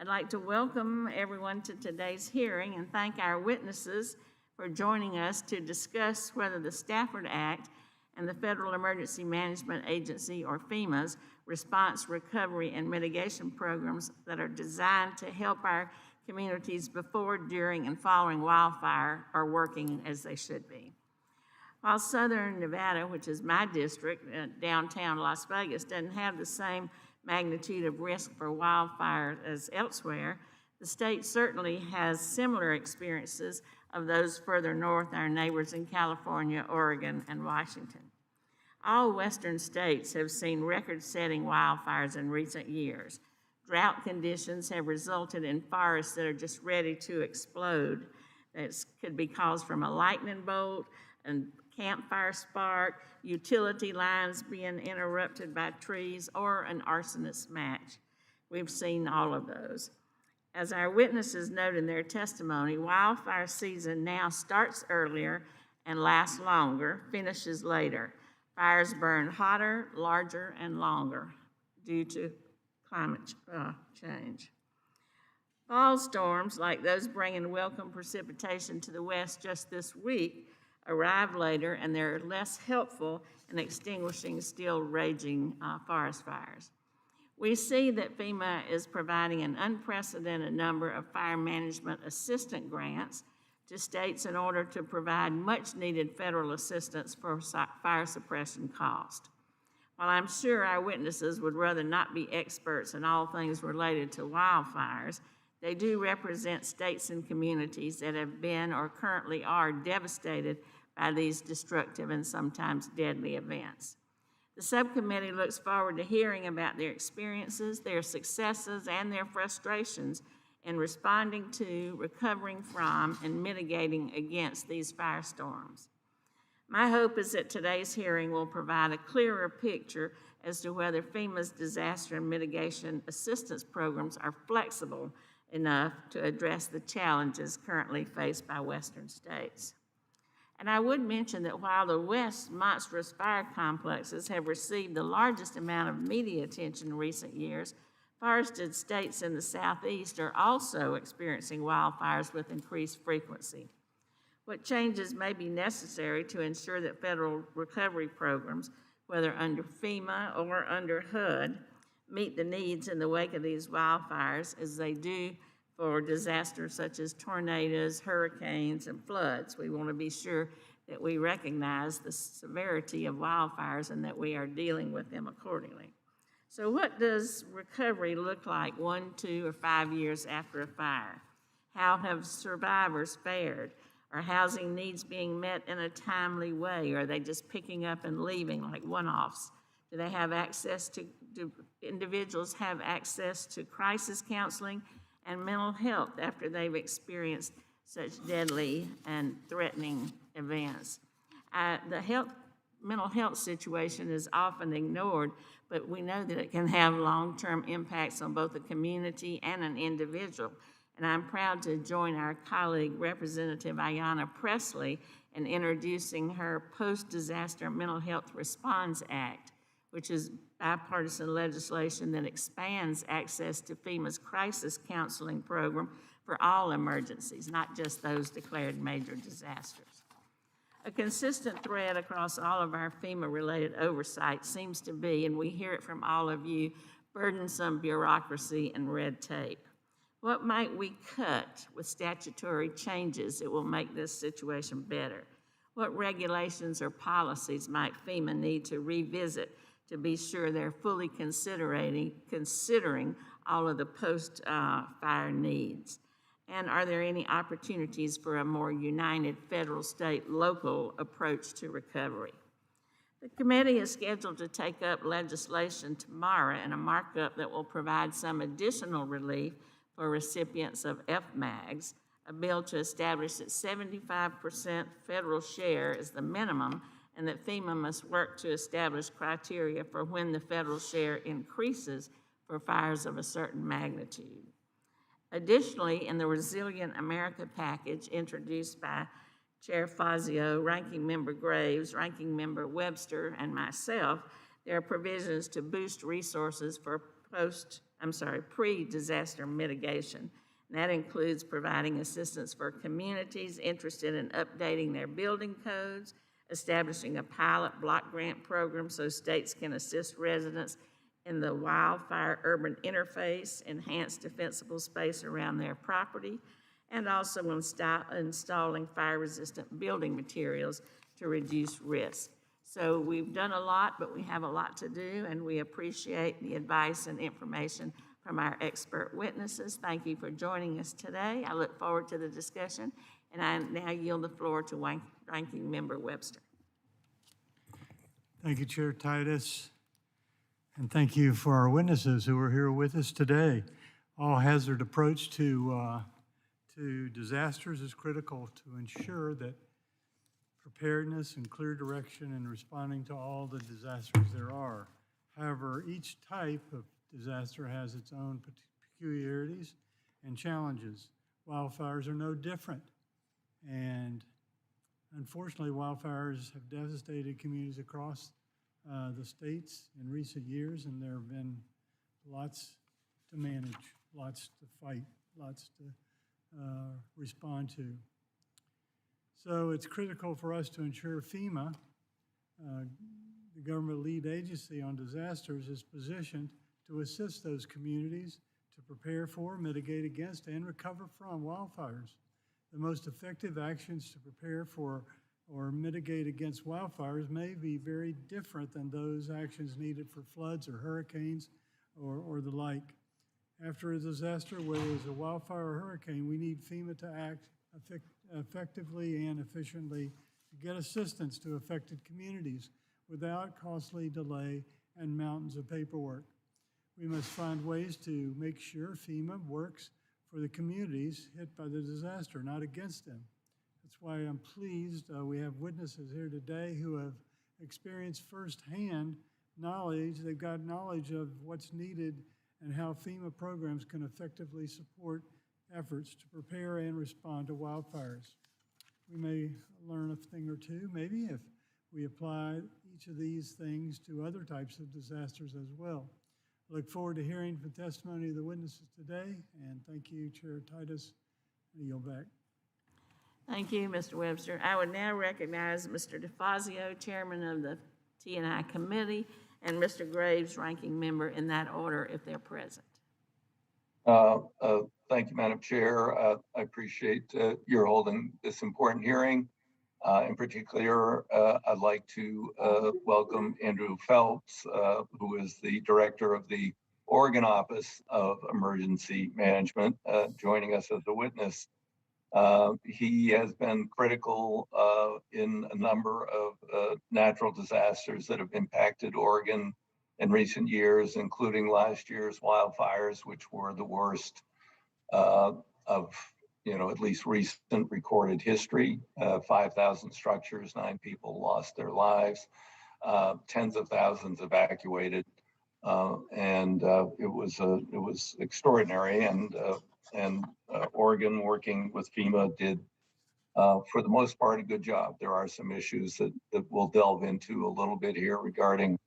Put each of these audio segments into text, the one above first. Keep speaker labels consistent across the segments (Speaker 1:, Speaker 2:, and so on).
Speaker 1: I'd like to welcome everyone to today's hearing and thank our witnesses for joining us to discuss whether the Stafford Act and the Federal Emergency Management Agency, or FEMA's, response, recovery, and mitigation programs that are designed to help our communities before, during, and following wildfire are working as they should be. While Southern Nevada, which is my district, downtown Las Vegas, doesn't have the same magnitude of risk for wildfire as elsewhere, the state certainly has similar experiences of those further north, our neighbors in California, Oregon, and Washington. All western states have seen record-setting wildfires in recent years. Drought conditions have resulted in forests that are just ready to explode. That could be caused from a lightning bolt, a campfire spark, utility lines being interrupted by trees, or an arsonist match. We've seen all of those. As our witnesses note in their testimony, wildfire season now starts earlier and lasts longer, finishes later. Fires burn hotter, larger, and longer due to climate change. Fall storms, like those bringing welcome precipitation to the west just this week, arrive later, and they're less helpful in extinguishing still raging forest fires. We see that FEMA is providing an unprecedented number of fire management assistance grants to states in order to provide much needed federal assistance for fire suppression costs. While I'm sure our witnesses would rather not be experts in all things related to wildfires, they do represent states and communities that have been or currently are devastated by these destructive and sometimes deadly events. The subcommittee looks forward to hearing about their experiences, their successes, and their frustrations in responding to, recovering from, and mitigating against these firestorms. My hope is that today's hearing will provide a clearer picture as to whether FEMA's disaster and mitigation assistance programs are flexible enough to address the challenges currently faced by western states. And I would mention that while the West's monstrous fire complexes have received the largest amount of media attention in recent years, forested states in the Southeast are also experiencing wildfires with increased frequency. What changes may be necessary to ensure that federal recovery programs, whether under FEMA or under HUD, meet the needs in the wake of these wildfires as they do for disasters such as tornadoes, hurricanes, and floods. We want to be sure that we recognize the severity of wildfires and that we are dealing with them accordingly. So what does recovery look like 1, 2, or 5 years after a fire? How have survivors fared? Are housing needs being met in a timely way? Or are they just picking up and leaving like one-offs? Do they have access to, do individuals have access to crisis counseling and mental health after they've experienced such deadly and threatening events? The mental health situation is often ignored, but we know that it can have long-term impacts on both the community and an individual. And I'm proud to join our colleague, Representative Ayanna Presley, in introducing her Post-Disaster Mental Health Response Act, which is bipartisan legislation that expands access to FEMA's crisis counseling program for all emergencies, not just those declared major disasters. A consistent thread across all of our FEMA-related oversight seems to be, and we hear it from all of you, burdensome bureaucracy and red tape. What might we cut with statutory changes that will make this situation better? What regulations or policies might FEMA need to revisit to be sure they're fully considering all of the post-fire needs? And are there any opportunities for a more united federal, state, local approach to recovery? The committee is scheduled to take up legislation tomorrow in a markup that will provide some additional relief for recipients of Fmags, a bill to establish that 75% federal share is the minimum and that FEMA must work to establish criteria for when the federal share increases for fires of a certain magnitude. Additionally, in the Resilient America package introduced by Chair Fazio, Ranking Member Graves, Ranking Member Webster, and myself, there are provisions to boost resources for pre-disaster mitigation. And that includes providing assistance for communities interested in updating their building codes, establishing a pilot block grant program so states can assist residents in the wildfire urban interface, enhance defensible space around their property, and also installing fire-resistant building materials to reduce risk. So we've done a lot, but we have a lot to do, and we appreciate the advice and information from our expert witnesses. Thank you for joining us today. I look forward to the discussion, and I now yield the floor to Ranking Member Webster.
Speaker 2: Thank you, Chair Titus, and thank you for our witnesses who are here with us today. All hazard approach to disasters is critical to ensure that preparedness and clear direction in responding to all the disasters there are. However, each type of disaster has its own peculiarities and challenges. Wildfires are no different. And unfortunately, wildfires have devastated communities across the states in recent years, and there have been lots to manage, lots to fight, lots to respond to. So it's critical for us to ensure FEMA, the government lead agency on disasters, is positioned to assist those communities to prepare for, mitigate against, and recover from wildfires. The most effective actions to prepare for or mitigate against wildfires may be very different than those actions needed for floods or hurricanes or the like. After a disaster, whether it's a wildfire or hurricane, we need FEMA to act effectively and efficiently to get assistance to affected communities without costly delay and mountains of paperwork. We must find ways to make sure FEMA works for the communities hit by the disaster, not against them. That's why I'm pleased we have witnesses here today who have experienced firsthand knowledge. They've got knowledge of what's needed and how FEMA programs can effectively support efforts to prepare and respond to wildfires. We may learn a thing or two, maybe, if we apply each of these things to other types of disasters as well. I look forward to hearing the testimony of the witnesses today, and thank you, Chair Titus. I yield back.
Speaker 1: Thank you, Mr. Webster. I would now recognize Mr. DeFazio, Chairman of the T&I Committee, and Mr. Graves, Ranking Member, in that order, if they're present.
Speaker 3: Thank you, Madam Chair. I appreciate your holding this important hearing. In particular, I'd like to welcome Andrew Phelps, who is the Director of the Oregon Office of Emergency Management, joining us as a witness. He has been critical in a number of natural disasters that have impacted Oregon in recent years, including last year's wildfires, which were the worst of at least recent recorded history. 5,000 structures, 9 people lost their lives, tens of thousands evacuated, and it was extraordinary. And Oregon, working with FEMA, did for the most part a good job. There are some issues that we'll delve into a little bit here regarding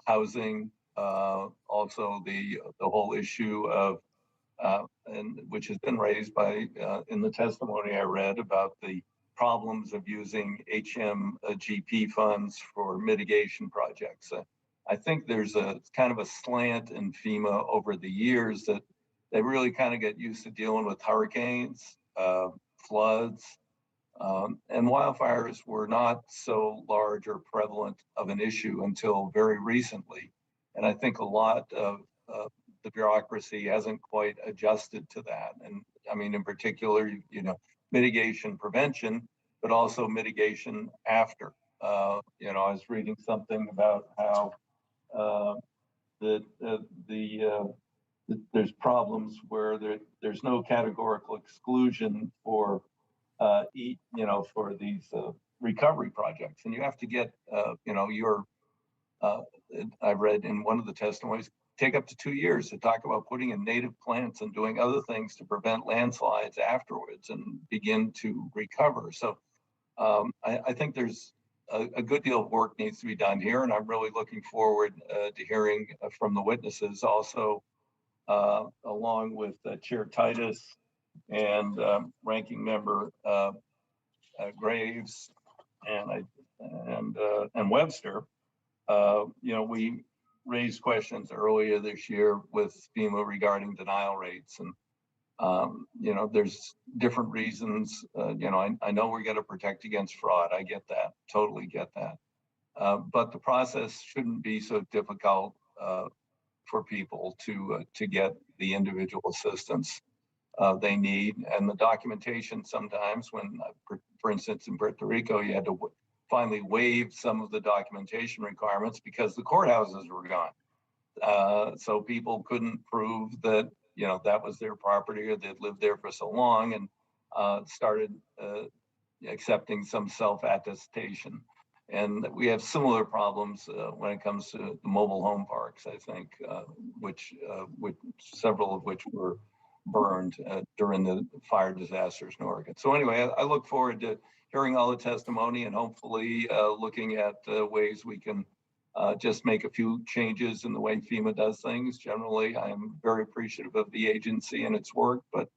Speaker 3: housing, also the whole issue of and which has been raised by in the testimony I read about the problems of using HMGP funds for mitigation projects. I think there's a kind of a slant in FEMA over the years that they really kind of get used to dealing with hurricanes, floods, and wildfires were not so large or prevalent of an issue until very recently. And I think a lot of the bureaucracy hasn't quite adjusted to that. And I mean, in particular, mitigation prevention, but also mitigation after. I was reading something about how there's problems where there's no categorical exclusion for for these recovery projects, and you have to get I read in one of the testimonies, take up to 2 years to talk about putting in native plants and doing other things to prevent landslides afterwards and begin to recover. So I think there's a good deal of work needs to be done here, and I'm really looking forward to hearing from the witnesses also, along with Chair Titus and Ranking Member Graves and Webster. We raised questions earlier this year with FEMA regarding denial rates, and there's different reasons. I know we're going to protect against fraud. I get that, totally get that. But the process shouldn't be so difficult for people to get the individual assistance they need. And the documentation sometimes when, for instance, in Puerto Rico, you had to finally waive some of the documentation requirements because the courthouses were gone. So people couldn't prove that, that was their property or they'd lived there for so long, and started accepting some self-attestation. And we have similar problems when it comes to the mobile home parks, I think, which several of which were burned during the fire disasters in Oregon. So anyway, I look forward to hearing all the testimony and hopefully looking at ways we can just make a few changes in the way FEMA does things. Generally, I am very appreciative of the agency and its work, but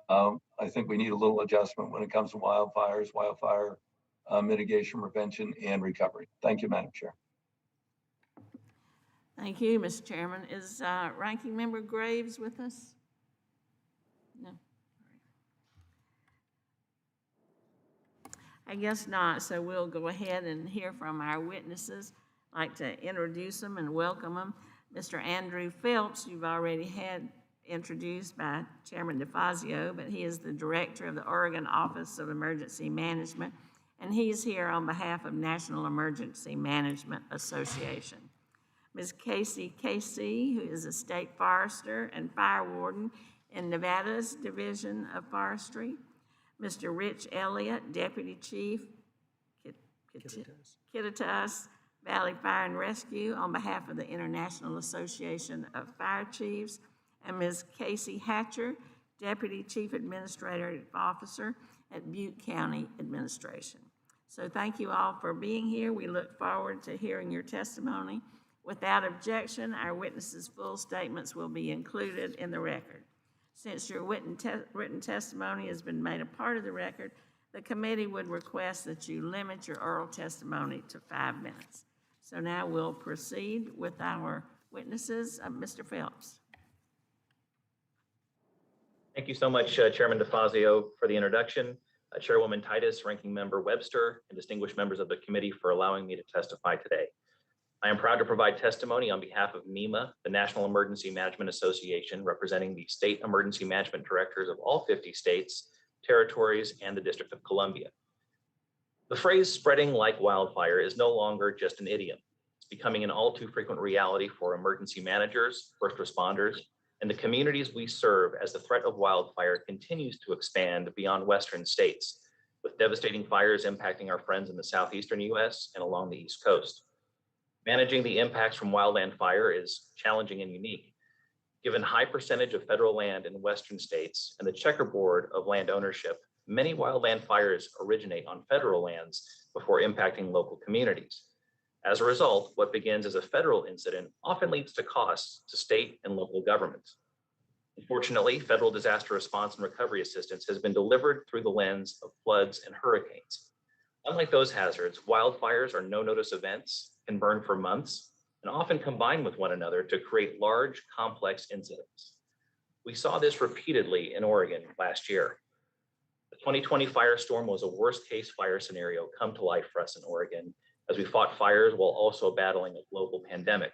Speaker 3: I think we need a little adjustment when it comes to wildfires, wildfire mitigation, prevention, and recovery. Thank you, Madam Chair.
Speaker 1: Thank you, Mr. Chairman. Is Ranking Member Graves with us? No. I guess not, so we'll go ahead and hear from our witnesses. I'd like to introduce them and welcome them. Mr. Andrew Phelps, you've already had introduced by Chairman DeFazio, but he is the Director of the Oregon Office of Emergency Management, and he's here on behalf of National Emergency Management Association. Ms. Casey, who is a state forester and fire warden in Nevada's Division of Forestry. Mr. Rich Elliott, Deputy Chief, Kittitas Valley Fire and Rescue on behalf of the International Association of Fire Chiefs, and Ms. Casey Hatcher, Deputy Chief Administrative Officer at Butte County Administration. So thank you all for being here. We look forward to hearing your testimony. Without objection, our witnesses' full statements will be included in the record. Since your written testimony has been made a part of the record, the committee would request that you limit your oral testimony to 5 minutes. So now we'll proceed with our witnesses. Mr. Phelps.
Speaker 4: Thank you so much, Chairman DeFazio, for the introduction, Chairwoman Titus, Ranking Member Webster, and distinguished members of the committee for allowing me to testify today. I am proud to provide testimony on behalf of NEMA, the National Emergency Management Association, representing the state emergency management directors of all 50 states, territories, and the District of Columbia. The phrase spreading like wildfire is no longer just an idiom. It's becoming an all too frequent reality for emergency managers, first responders, and the communities we serve as the threat of wildfire continues to expand beyond Western states, with devastating fires impacting our friends in the southeastern US and along the East Coast. Managing the impacts from wildland fire is challenging and unique, given high percentage of federal land in Western states and the checkerboard of land ownership. Many wildland fires originate on federal lands before impacting local communities. As a result, what begins as a federal incident often leads to costs to state and local governments. Unfortunately, federal disaster response and recovery assistance has been delivered through the lens of floods and hurricanes. Unlike those hazards, wildfires are no-notice events, can burn for months, and often combine with one another to create large, complex incidents. We saw this repeatedly in Oregon last year. The 2020 firestorm was a worst-case fire scenario come to life for us in Oregon, as we fought fires while also battling a global pandemic.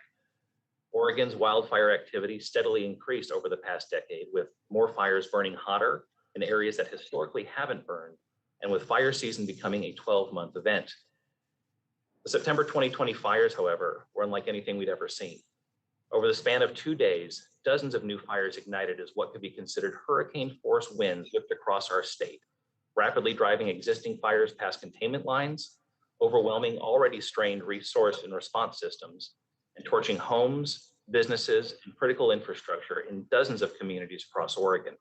Speaker 4: Oregon's wildfire activity steadily increased over the past decade, with more fires burning hotter in areas that historically haven't burned, and with fire season becoming a 12-month event. The September 2020 fires, however, were unlike anything we'd ever seen. Over the span of 2 days, dozens of new fires ignited as what could be considered hurricane-force winds whipped across our state, rapidly driving existing fires past containment lines, overwhelming already strained resource and response systems, and torching homes, businesses, and critical infrastructure in dozens of communities across Oregon.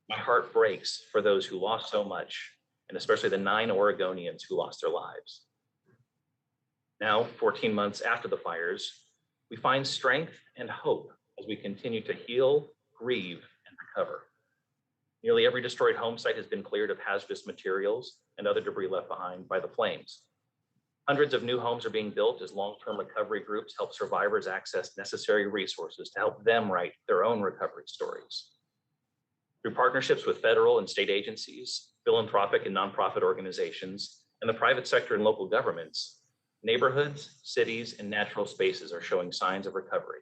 Speaker 4: My heart breaks for those who lost so much, and especially the 9 Oregonians who lost their lives. Now, 14 months after the fires, we find strength and hope as we continue to heal, grieve, and recover. Nearly every destroyed home site has been cleared of hazardous materials and other debris left behind by the flames. Hundreds of new homes are being built as long-term recovery groups help survivors access necessary resources to help them write their own recovery stories. Through partnerships with federal and state agencies, philanthropic and nonprofit organizations, and the private sector and local governments, neighborhoods, cities, and natural spaces are showing signs of recovery.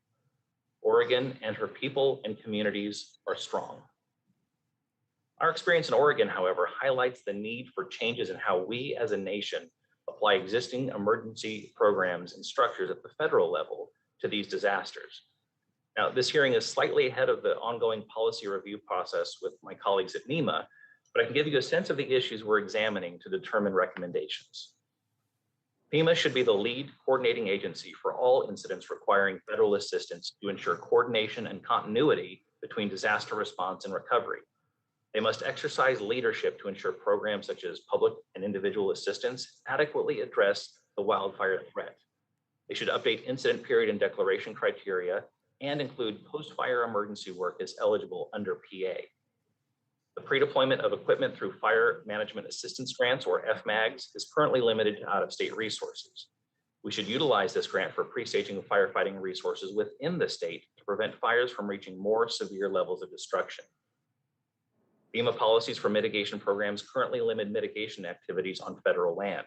Speaker 4: Oregon and her people and communities are strong. Our experience in Oregon, however, highlights the need for changes in how we as a nation apply existing emergency programs and structures at the federal level to these disasters. Now, this hearing is slightly ahead of the ongoing policy review process with my colleagues at NEMA, but I can give you a sense of the issues we're examining to determine recommendations. FEMA should be the lead coordinating agency for all incidents requiring federal assistance to ensure coordination and continuity between disaster response and recovery. They must exercise leadership to ensure programs such as public and individual assistance adequately address the wildfire threat. They should update incident period and declaration criteria and include post-fire emergency work as eligible under PA. The pre-deployment of equipment through Fire Management Assistance Grants, or FMAGs, is currently limited to out-of-state resources. We should utilize this grant for pre-staging of firefighting resources within the state to prevent fires from reaching more severe levels of destruction. FEMA policies for mitigation programs currently limit mitigation activities on federal land.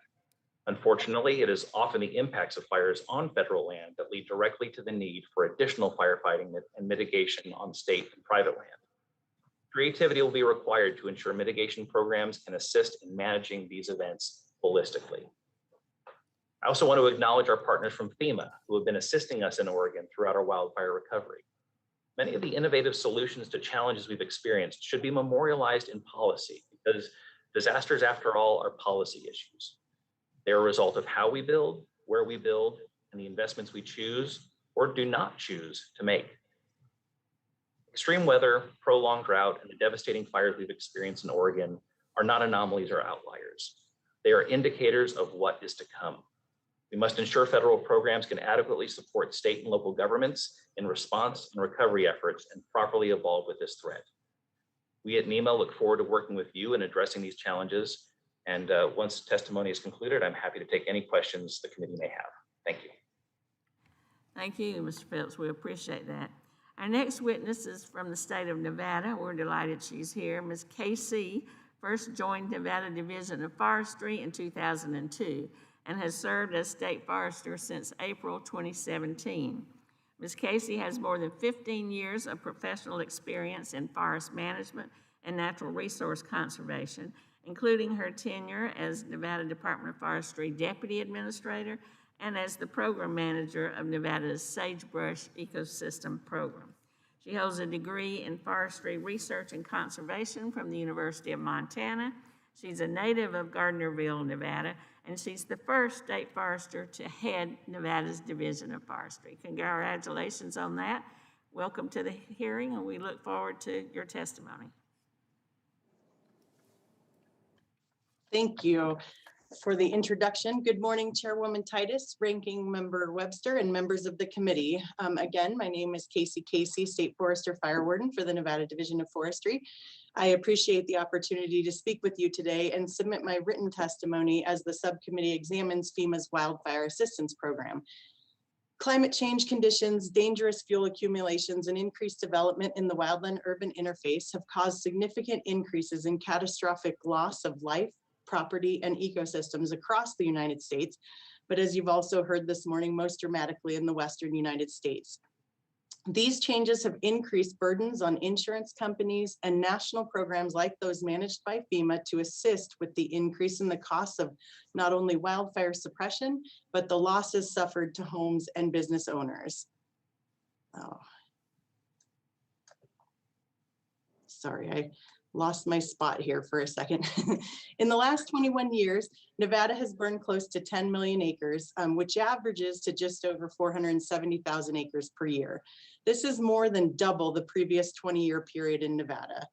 Speaker 4: Unfortunately, it is often the impacts of fires on federal land that lead directly to the need for additional firefighting and mitigation on state and private land. Creativity will be required to ensure mitigation programs can assist in managing these events holistically. I also want to acknowledge our partners from FEMA who have been assisting us in Oregon throughout our wildfire recovery. Many of the innovative solutions to challenges we've experienced should be memorialized in policy because disasters, after all, are policy issues. They're a result of how we build, where we build, and the investments we choose or do not choose to make. Extreme weather, prolonged drought, and the devastating fires we've experienced in Oregon are not anomalies or outliers. They are indicators of what is to come. We must ensure federal programs can adequately support state and local governments in response and recovery efforts and properly evolve with this threat. We at NEMA look forward to working with you in addressing these challenges. And once testimony is concluded, I'm happy to take any questions the committee may have. Thank you.
Speaker 1: Thank you, Mr. Phelps. We appreciate that. Our next witness is from the state of Nevada. We're delighted she's here. Ms. Casey first joined Nevada Division of Forestry in 2002 and has served as state forester since April 2017. Ms. Casey has more than 15 years of professional experience in forest management and natural resource conservation, including her tenure as Nevada Department of Forestry Deputy Administrator and as the Program Manager of Nevada's Sagebrush Ecosystem Program. She holds a degree in Forestry Research and Conservation from the University of Montana. She's a native of Gardnerville, Nevada, and she's the first state forester to head Nevada's Division of Forestry. Congratulations on that. Welcome to the hearing, and we look forward to your testimony.
Speaker 5: Thank you for the introduction. Good morning, Chairwoman Titus, Ranking Member Webster, and members of the committee. Again, my name is Casey, State Forester Fire Warden for the Nevada Division of Forestry. I appreciate the opportunity to speak with you today and submit my written testimony as the subcommittee examines FEMA's Wildfire Assistance Program. Climate change conditions, dangerous fuel accumulations, and increased development in the wildland-urban interface have caused significant increases in catastrophic loss of life, property, and ecosystems across the United States, but as you've also heard this morning, most dramatically in the Western United States. These changes have increased burdens on insurance companies and national programs like those managed by FEMA to assist with the increase in the costs of not only wildfire suppression, but the losses suffered to homes and business owners. Oh. Sorry, I lost my spot here for a second. In the last 21 years, Nevada has burned close to 10 million acres, which averages to just over 470,000 acres per year. This is more than double the previous 20-year period in Nevada.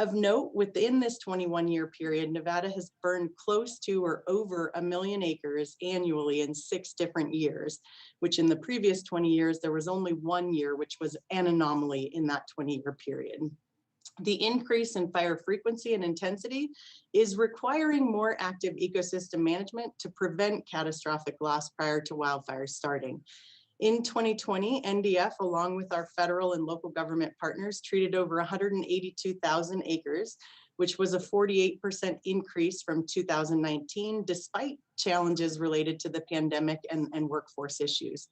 Speaker 5: Of note, within this 21-year period, Nevada has burned close to or over 1 million acres annually in 6 different years, which in the previous 20 years, there was only 1 year, which was an anomaly in that 20-year period. The increase in fire frequency and intensity is requiring more active ecosystem management to prevent catastrophic loss prior to wildfires starting. In 2020, NDF, along with our federal and local government partners, treated over 182,000 acres, which was a 48% increase from 2019, despite challenges related to the pandemic and workforce issues.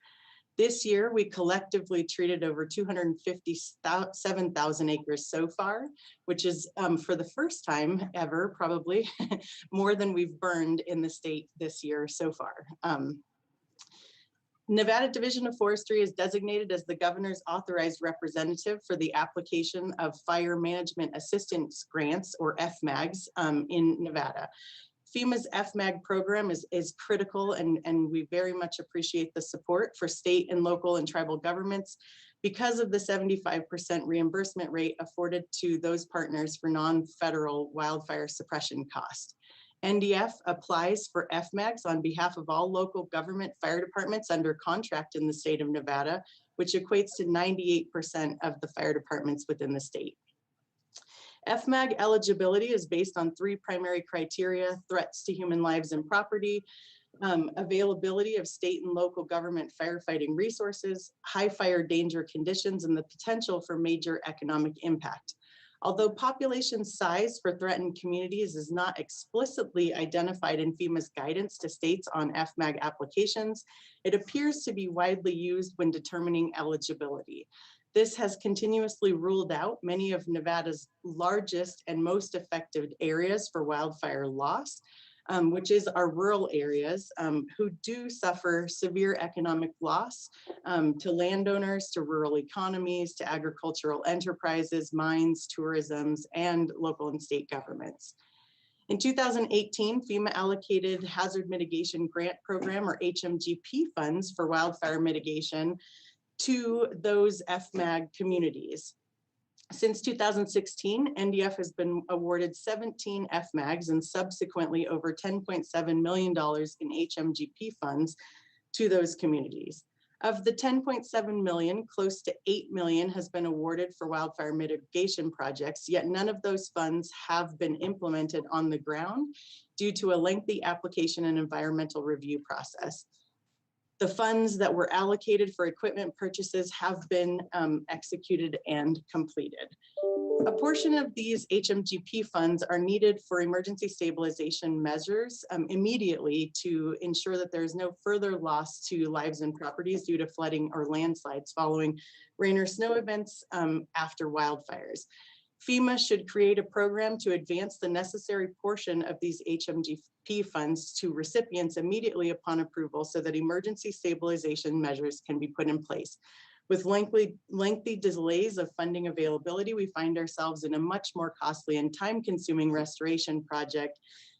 Speaker 5: This year, we collectively treated over 257,000 acres so far, which is for the first time ever, probably more than we've burned in the state this year so far. Nevada Division of Forestry is designated as the governor's authorized representative for the application of fire management assistance grants, or FMAGs, in Nevada. FEMA's Fmag program is critical, and we very much appreciate the support for state and local and tribal governments because of the 75% reimbursement rate afforded to those partners for non-federal wildfire suppression costs. NDF applies for FMAGs on behalf of all local government fire departments under contract in the state of Nevada, which equates to 98% of the fire departments within the state. Fmag eligibility is based on 3 primary criteria: threats to human lives and property, availability of state and local government firefighting resources, high fire danger conditions, and the potential for major economic impact. Although population size for threatened communities is not explicitly identified in FEMA's guidance to states on Fmag applications, it appears to be widely used when determining eligibility. This has continuously ruled out many of Nevada's largest and most affected areas for wildfire loss, which is our rural areas, who do suffer severe economic loss to landowners, to rural economies, to agricultural enterprises, mines, tourisms, and local and state governments. In 2018, FEMA allocated Hazard Mitigation Grant Program, or HMGP, funds for wildfire mitigation to those Fmag communities. Since 2016, NDF has been awarded 17 Fmags and subsequently over $10.7 million in HMGP funds to those communities. Of the 10.7 million, close to 8 million has been awarded for wildfire mitigation projects, yet none of those funds have been implemented on the ground due to a lengthy application and environmental review process. The funds that were allocated for equipment purchases have been executed and completed. A portion of these HMGP funds are needed for emergency stabilization measures immediately to ensure that there is no further loss to lives and properties due to flooding or landslides following rain or snow events after wildfires. FEMA should create a program to advance the necessary portion of these HMGP funds to recipients immediately upon approval so that emergency stabilization measures can be put in place. With lengthy delays of funding availability, we find ourselves in a much more costly and time-consuming restoration project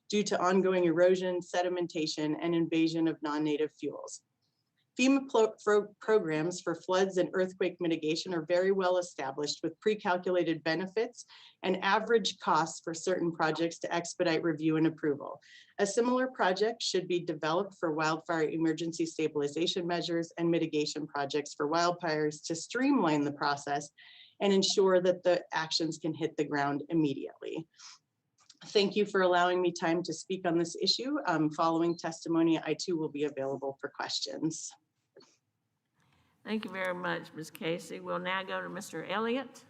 Speaker 5: due to ongoing erosion, sedimentation, and invasion of non-native fuels. FEMA programs for floods and earthquake mitigation are very well established with pre-calculated benefits and average costs for certain projects to expedite review and approval. A similar project should be developed for wildfire emergency stabilization measures and mitigation projects for wildfires to streamline the process and ensure that the actions can hit the ground immediately. Thank you for allowing me time to speak on this issue. Following testimony, I too will be available for questions.
Speaker 1: Thank you very much, Ms. Casey. We'll now go to Mr. Elliott.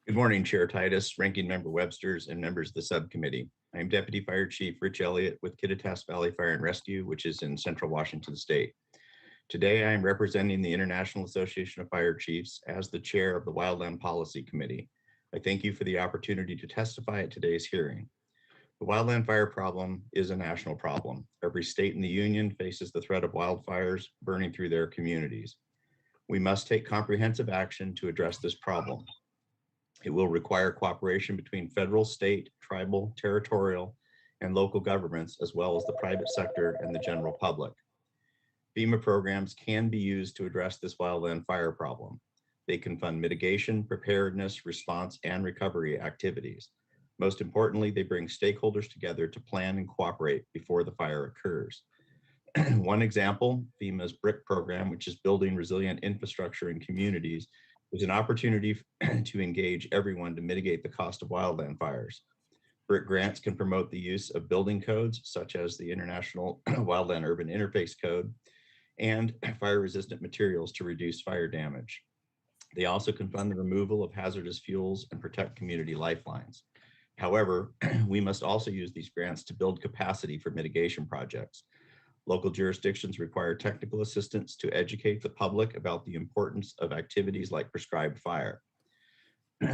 Speaker 6: Good morning, Chair Titus, Ranking Member Websters, and members of the subcommittee. I am Deputy Fire Chief Rich Elliott with Kittitas Valley Fire and Rescue, which is in Central Washington State. Today, I am representing the International Association of Fire Chiefs as the chair of the Wildland Policy Committee. I thank you for the opportunity to testify at today's hearing. The wildland fire problem is a national problem. Every state in the union faces the threat of wildfires burning through their communities. We must take comprehensive action to address this problem. It will require cooperation between federal, state, tribal, territorial, and local governments, as well as the private sector and the general public. FEMA programs can be used to address this wildland fire problem. They can fund mitigation, preparedness, response, and recovery activities. Most importantly, they bring stakeholders together to plan and cooperate before the fire occurs. One example, FEMA's BRIC program, which is Building Resilient Infrastructure in Communities, is an opportunity to engage everyone to mitigate the cost of wildland fires. BRIC grants can promote the use of building codes, such as the International Wildland Urban Interface Code, and fire-resistant materials to reduce fire damage. They also can fund the removal of hazardous fuels and protect community lifelines. However, we must also use these grants to build capacity for mitigation projects. Local jurisdictions require technical assistance to educate the public about the importance of activities like prescribed fire.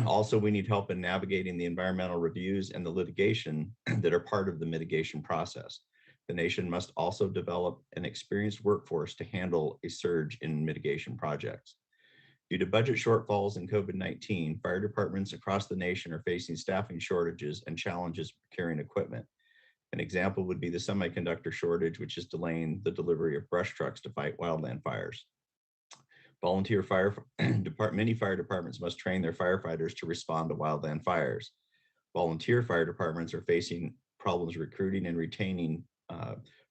Speaker 6: Also, we need help in navigating the environmental reviews and the litigation that are part of the mitigation process. The nation must also develop an experienced workforce to handle a surge in mitigation projects. Due to budget shortfalls in COVID-19, fire departments across the nation are facing staffing shortages and challenges procuring equipment. An example would be the semiconductor shortage, which is delaying the delivery of brush trucks to fight wildland fires. Many fire departments must train their firefighters to respond to wildland fires. Volunteer fire departments are facing problems recruiting and retaining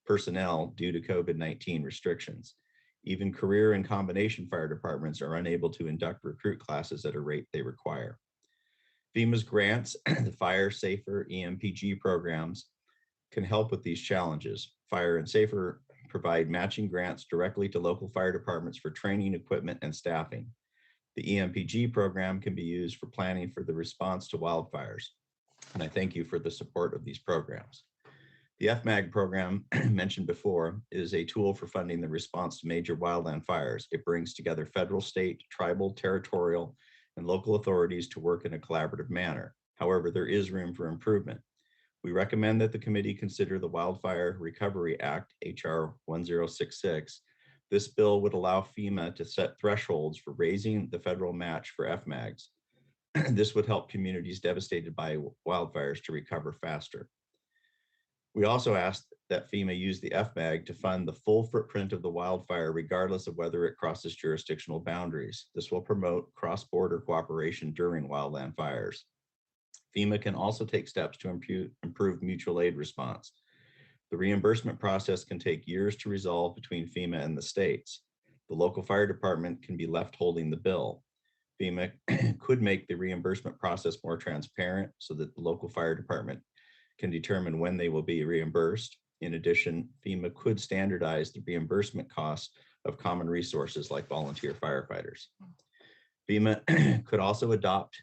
Speaker 6: personnel due to COVID-19 restrictions. Even career and combination fire departments are unable to induct recruit classes at a rate they require. FEMA's grants, the Fire, Safer, EMPG programs can help with these challenges. Fire and Safer provide matching grants directly to local fire departments for training, equipment, and staffing. The EMPG program can be used for planning for the response to wildfires. And I thank you for the support of these programs. The Fmag program mentioned before is a tool for funding the response to major wildland fires. It brings together federal, state, tribal, territorial, and local authorities to work in a collaborative manner. However, there is room for improvement. We recommend that the committee consider the Wildfire Recovery Act Hr 1066. This bill would allow FEMA to set thresholds for raising the federal match for Fmags. This would help communities devastated by wildfires to recover faster. We also asked that FEMA use the Fmag to fund the full footprint of the wildfire, regardless of whether it crosses jurisdictional boundaries. This will promote cross-border cooperation during wildland fires. FEMA can also take steps to improve mutual aid response. The reimbursement process can take years to resolve between FEMA and the states. The local fire department can be left holding the bill. FEMA could make the reimbursement process more transparent so that the local fire department can determine when they will be reimbursed. In addition, FEMA could standardize the reimbursement costs of common resources like volunteer firefighters. FEMA could also adopt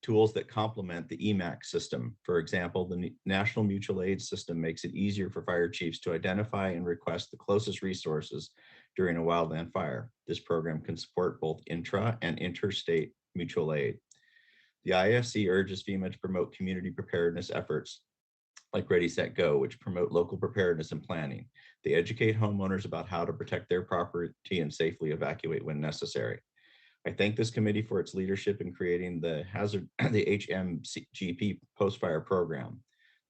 Speaker 6: tools that complement the EMAC system. For example, the National Mutual Aid System makes it easier for fire chiefs to identify and request the closest resources during a wildland fire. This program can support both intra and interstate mutual aid. The IFC urges FEMA to promote community preparedness efforts like Ready, Set, Go, which promote local preparedness and planning. They educate homeowners about how to protect their property and safely evacuate when necessary. I thank this committee for its leadership in creating the HMGP post-fire program.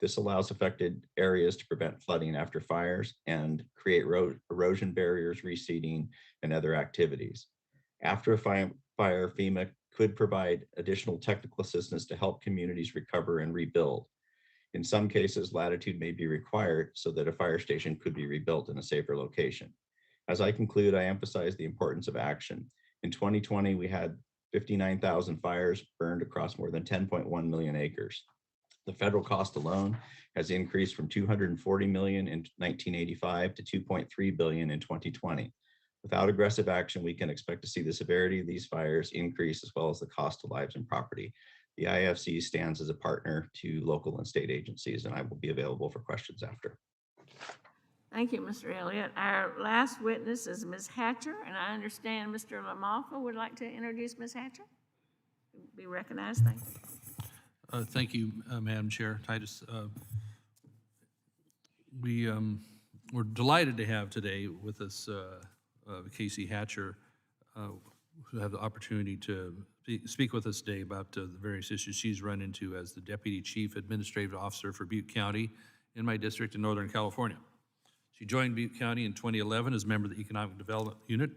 Speaker 6: This allows affected areas to prevent flooding after fires and create erosion barriers, reseeding, and other activities. After a fire, FEMA could provide additional technical assistance to help communities recover and rebuild. In some cases, latitude may be required so that a fire station could be rebuilt in a safer location. As I conclude, I emphasize the importance of action. In 2020, we had 59,000 fires burned across more than 10.1 million acres. The federal cost alone has increased from $240 million in 1985 to $2.3 billion in 2020. Without aggressive action, we can expect to see the severity of these fires increase as well as the cost of lives and property. The IFC stands as a partner to local and state agencies, and I will be available for questions after.
Speaker 1: Thank you, Mr. Elliott. Our last witness is Ms. Hatcher, and I understand Mr. LaMalfa would like to introduce Ms. Hatcher. Be recognized, thank you.
Speaker 7: Thank you, Madam Chair. Titus, we're delighted to have today with us Casey Hatcher, who have the opportunity to speak with us today about the various issues she's run into as the Deputy Chief Administrative Officer for Butte County in my district in Northern California. She joined Butte County in 2011 as a member of the Economic Development Unit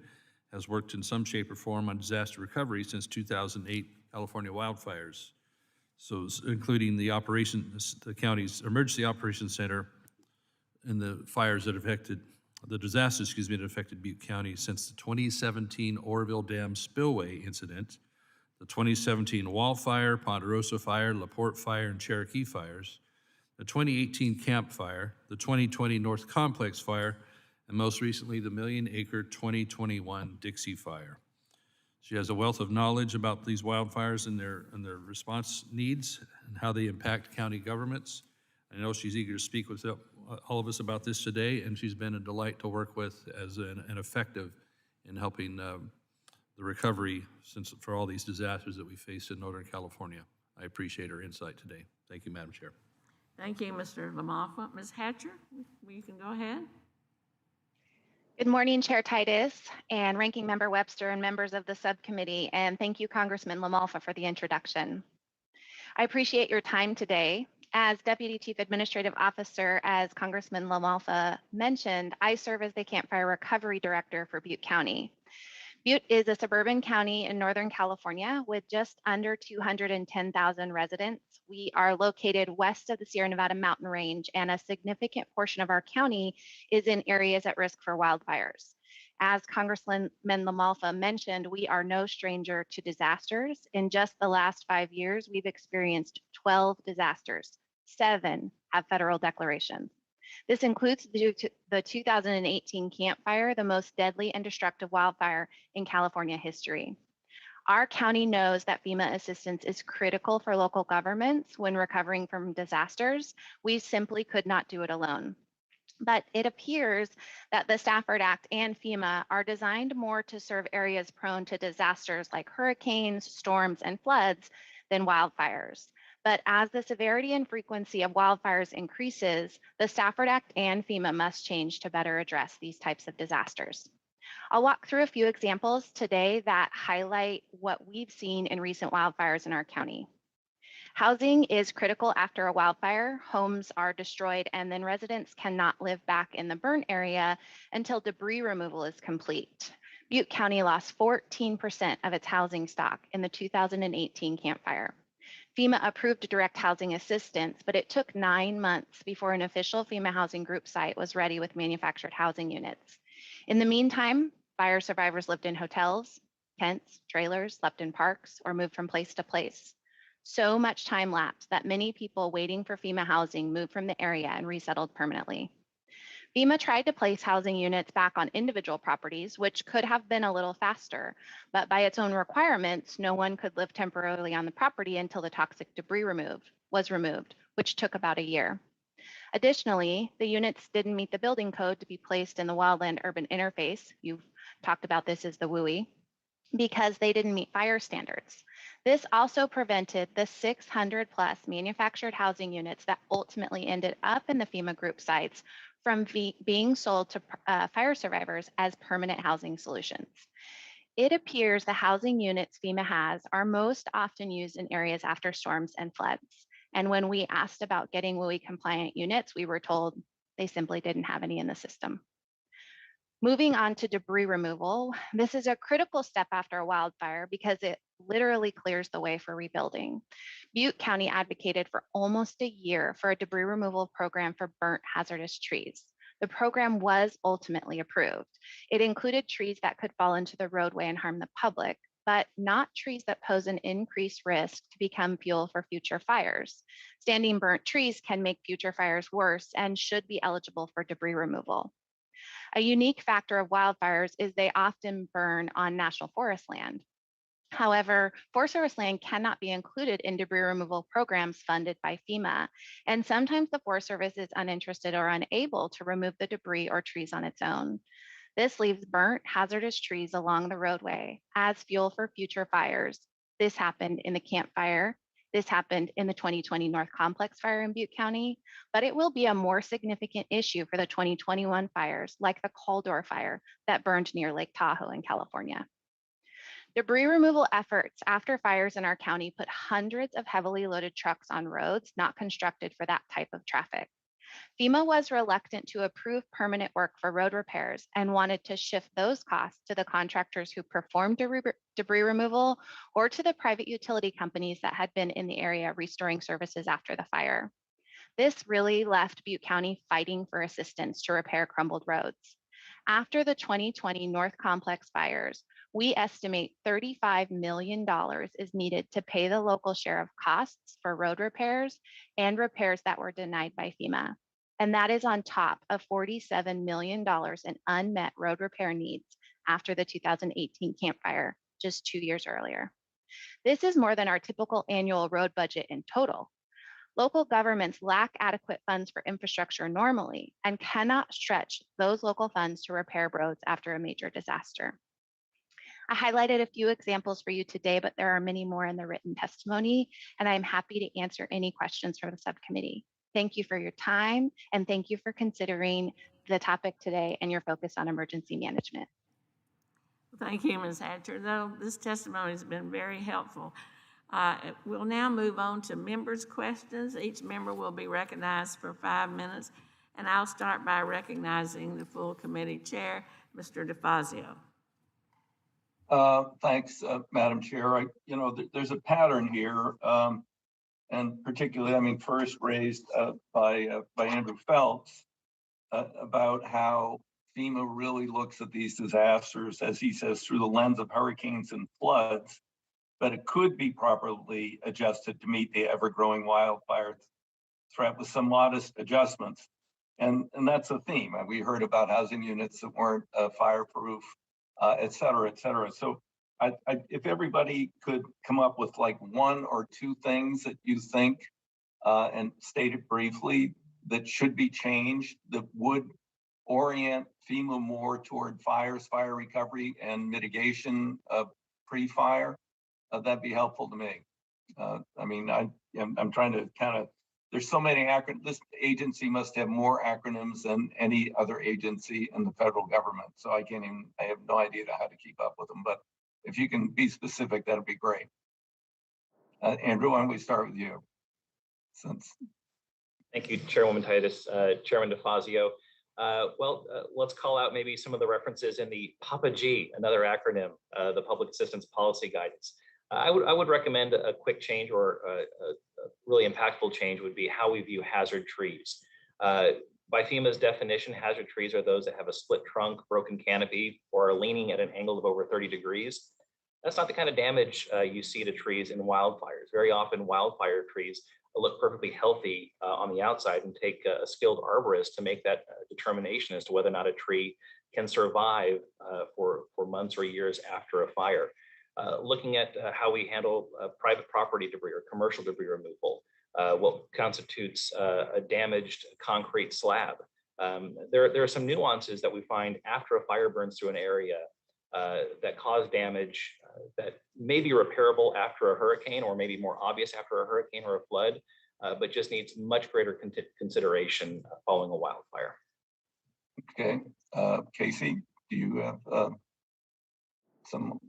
Speaker 7: has worked in some shape or form on disaster recovery since 2008 California wildfires. So including the county's Emergency Operations Center and the fires that affected, the disasters, that affected Butte County since the 2017 Oroville Dam spillway incident, the 2017 Wildfire, Ponderosa Fire, LaPorte Fire, and Cherokee fires, the 2018 Camp Fire, the 2020 North Complex Fire, and most recently, the Million Acre 2021 Dixie Fire. She has a wealth of knowledge about these wildfires and their response needs and how they impact county governments. I know she's eager to speak with all of us about this today, and she's been a delight to work with as an effective in helping the recovery for all these disasters that we face in Northern California. I appreciate her insight today. Thank you, Madam Chair.
Speaker 1: Thank you, Mr. LaMalfa. Ms. Hatcher, you can go ahead.
Speaker 8: Good morning, Chair Titus and Ranking Member Webster and members of the subcommittee, and thank you, Congressman LaMalfa, for the introduction. I appreciate your time today. As Deputy Chief Administrative Officer, as Congressman LaMalfa mentioned, I serve as the Campfire Recovery Director for Butte County. Butte is a suburban county in Northern California with just under 210,000 residents. We are located west of the Sierra Nevada mountain range, and a significant portion of our county is in areas at risk for wildfires. As Congressman LaMalfa mentioned, we are no stranger to disasters. In just the last 5 years, we've experienced 12 disasters. 7 have federal declarations. This includes the 2018 Camp Fire, the most deadly and destructive wildfire in California history. Our county knows that FEMA assistance is critical for local governments when recovering from disasters. We simply could not do it alone. But it appears that the Stafford Act and FEMA are designed more to serve areas prone to disasters like hurricanes, storms, and floods than wildfires. But as the severity and frequency of wildfires increases, the Stafford Act and FEMA must change to better address these types of disasters. I'll walk through a few examples today that highlight what we've seen in recent wildfires in our county. Housing is critical after a wildfire. Homes are destroyed, and then residents cannot live back in the burn area until debris removal is complete. Butte County lost 14% of its housing stock in the 2018 Camp Fire. FEMA approved direct housing assistance, but it took 9 months before an official FEMA housing group site was ready with manufactured housing units. In the meantime, fire survivors lived in hotels, tents, trailers, slept in parks, or moved from place to place. So much time lapsed that many people waiting for FEMA housing moved from the area and resettled permanently. FEMA tried to place housing units back on individual properties, which could have been a little faster, but by its own requirements, no one could live temporarily on the property until the toxic debris was removed, which took about a year. Additionally, the units didn't meet the building code to be placed in the Wildland urban interface. You've talked about this as the WUI, because they didn't meet fire standards. This also prevented the 600 plus manufactured housing units that ultimately ended up in the FEMA group sites from being sold to fire survivors as permanent housing solutions. It appears the housing units FEMA has are most often used in areas after storms and floods. And when we asked about getting WUI compliant units, we were told they simply didn't have any in the system. Moving on to debris removal, this is a critical step after a wildfire because it literally clears the way for rebuilding. Butte County advocated for almost a year for a debris removal program for burnt hazardous trees. The program was ultimately approved. It included trees that could fall into the roadway and harm the public, but not trees that pose an increased risk to become fuel for future fires. Standing burnt trees can make future fires worse and should be eligible for debris removal. A unique factor of wildfires is they often burn on national forest land. However, Forest Service land cannot be included in debris removal programs funded by FEMA, and sometimes the Forest Service is uninterested or unable to remove the debris or trees on its own. This leaves burnt hazardous trees along the roadway as fuel for future fires. This happened in the Camp Fire. This happened in the 2020 North Complex Fire in Butte County, but it will be a more significant issue for the 2021 fires, like the Caldor Fire that burned near Lake Tahoe in California. Debris removal efforts after fires in our county put hundreds of heavily loaded trucks on roads not constructed for that type of traffic. FEMA was reluctant to approve permanent work for road repairs and wanted to shift those costs to the contractors who performed debris removal or to the private utility companies that had been in the area restoring services after the fire. This really left Butte County fighting for assistance to repair crumbled roads. After the 2020 North Complex fires, we estimate $35 million is needed to pay the local share of costs for road repairs and repairs that were denied by FEMA. And that is on top of $47 million in unmet road repair needs after the 2018 Camp Fire, just 2 years earlier. This is more than our typical annual road budget in total. Local governments lack adequate funds for infrastructure normally and cannot stretch those local funds to repair roads after a major disaster. I highlighted a few examples for you today, but there are many more in the written testimony, and I'm happy to answer any questions from the subcommittee. Thank you for your time, and thank you for considering the topic today and your focus on emergency management.
Speaker 1: Thank you, Ms. Hatcher. Though this testimony has been very helpful. We'll now move on to members' questions. Each member will be recognized for 5 minutes, and I'll start by recognizing the full committee chair, Mr. DeFazio.
Speaker 3: Thanks, Madam Chair. There's a pattern here, and particularly, first raised by Andrew Phelps about how FEMA really looks at these disasters, as he says, through the lens of hurricanes and floods, but it could be properly adjusted to meet the ever-growing wildfire threat with some modest adjustments. And that's a theme. We heard about housing units that weren't fireproof, et cetera, et cetera. So if everybody could come up with like 1 or 2 things that you think, and state it briefly, that should be changed, that would orient FEMA more toward fire recovery and mitigation pre-fire, that'd be helpful to me. I'm trying to there's so many acronyms. This agency must have more acronyms than any other agency in the federal government. So I have no idea how to keep up with them, but if you can be specific, that'd be great. Andrew, why don't we start with you?
Speaker 4: Thank you, Chairwoman Titus, Chairman DeFazio. Let's call out maybe some of the references in the PAPA-G, another acronym, the Public Assistance Policy Guidance. I would recommend a quick change, or a really impactful change would be how we view hazard trees. By FEMA's definition, hazard trees are those that have a split trunk, broken canopy, or are leaning at an angle of over 30 degrees. That's not the kind of damage you see to trees in wildfires. Very often wildfire trees look perfectly healthy on the outside, and take a skilled arborist to make that determination as to whether or not a tree can survive for months or years after a fire. Looking at how we handle private property debris or commercial debris removal, what constitutes a damaged concrete slab. There are some nuances that we find after a fire burns through an area that cause damage that may be repairable after a hurricane, or maybe more obvious after a hurricane or a flood, but just needs much greater consideration following a wildfire.
Speaker 3: Okay, Casey, do you have some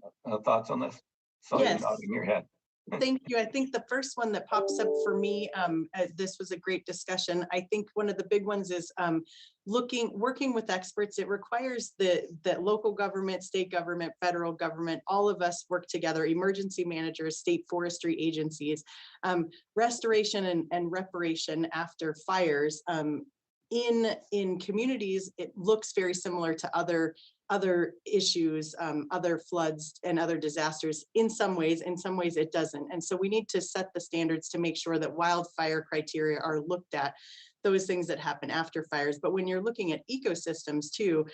Speaker 3: thoughts on this? So
Speaker 5: Yes.
Speaker 3: you're nodding your head.
Speaker 5: Thank you. I think the first one that pops up for me, this was a great discussion. I think one of the big ones is working with experts. It requires that local government, state government, federal government, all of us work together, emergency managers, state forestry agencies, restoration and reparation after fires. In communities, it looks very similar to other issues, other floods and other disasters in some ways it doesn't. And so we need to set the standards to make sure that wildfire criteria are looked at, those things that happen after fires. But when you're looking at ecosystems too,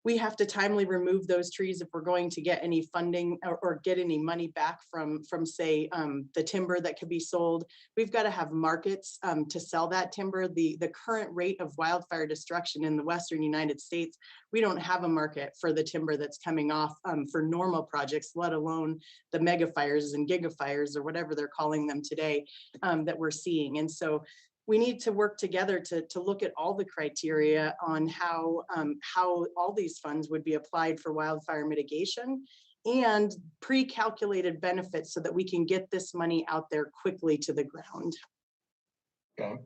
Speaker 5: we have to timely remove those trees if we're going to get any funding or get any money back from say, the timber that could be sold. We've got to have markets to sell that timber. The current rate of wildfire destruction in the Western United States, we don't have a market for the timber that's coming off for normal projects, let alone the mega fires and gigafires or whatever they're calling them today that we're seeing. And so we need to work together to look at all the criteria on how all these funds would be applied for wildfire mitigation and pre-calculated benefits so that we can get this money out there quickly to the ground.
Speaker 3: Okay.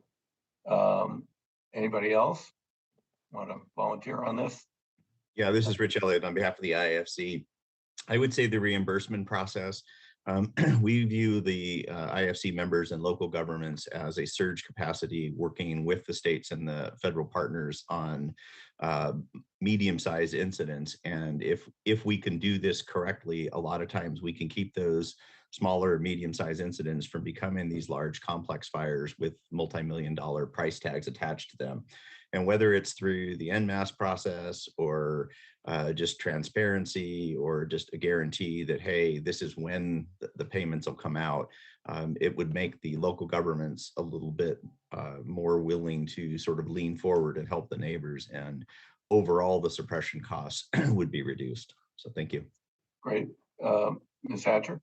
Speaker 3: Anybody else want to volunteer on this?
Speaker 6: Yeah, this is Rich Elliott on behalf of the IFC. I would say the reimbursement process, we view the IFC members and local governments as a surge capacity working with the states and the federal partners on medium-sized incidents. And if we can do this correctly, a lot of times we can keep those smaller, medium-sized incidents from becoming these large complex fires with multi-million-dollar price tags attached to them. And whether it's through the en masse process or just transparency or just a guarantee that, hey, this is when the payments will come out, it would make the local governments a little bit more willing to sort of lean forward and help the neighbors, and overall the suppression costs would be reduced. So thank you.
Speaker 3: Great. Ms. Hatcher?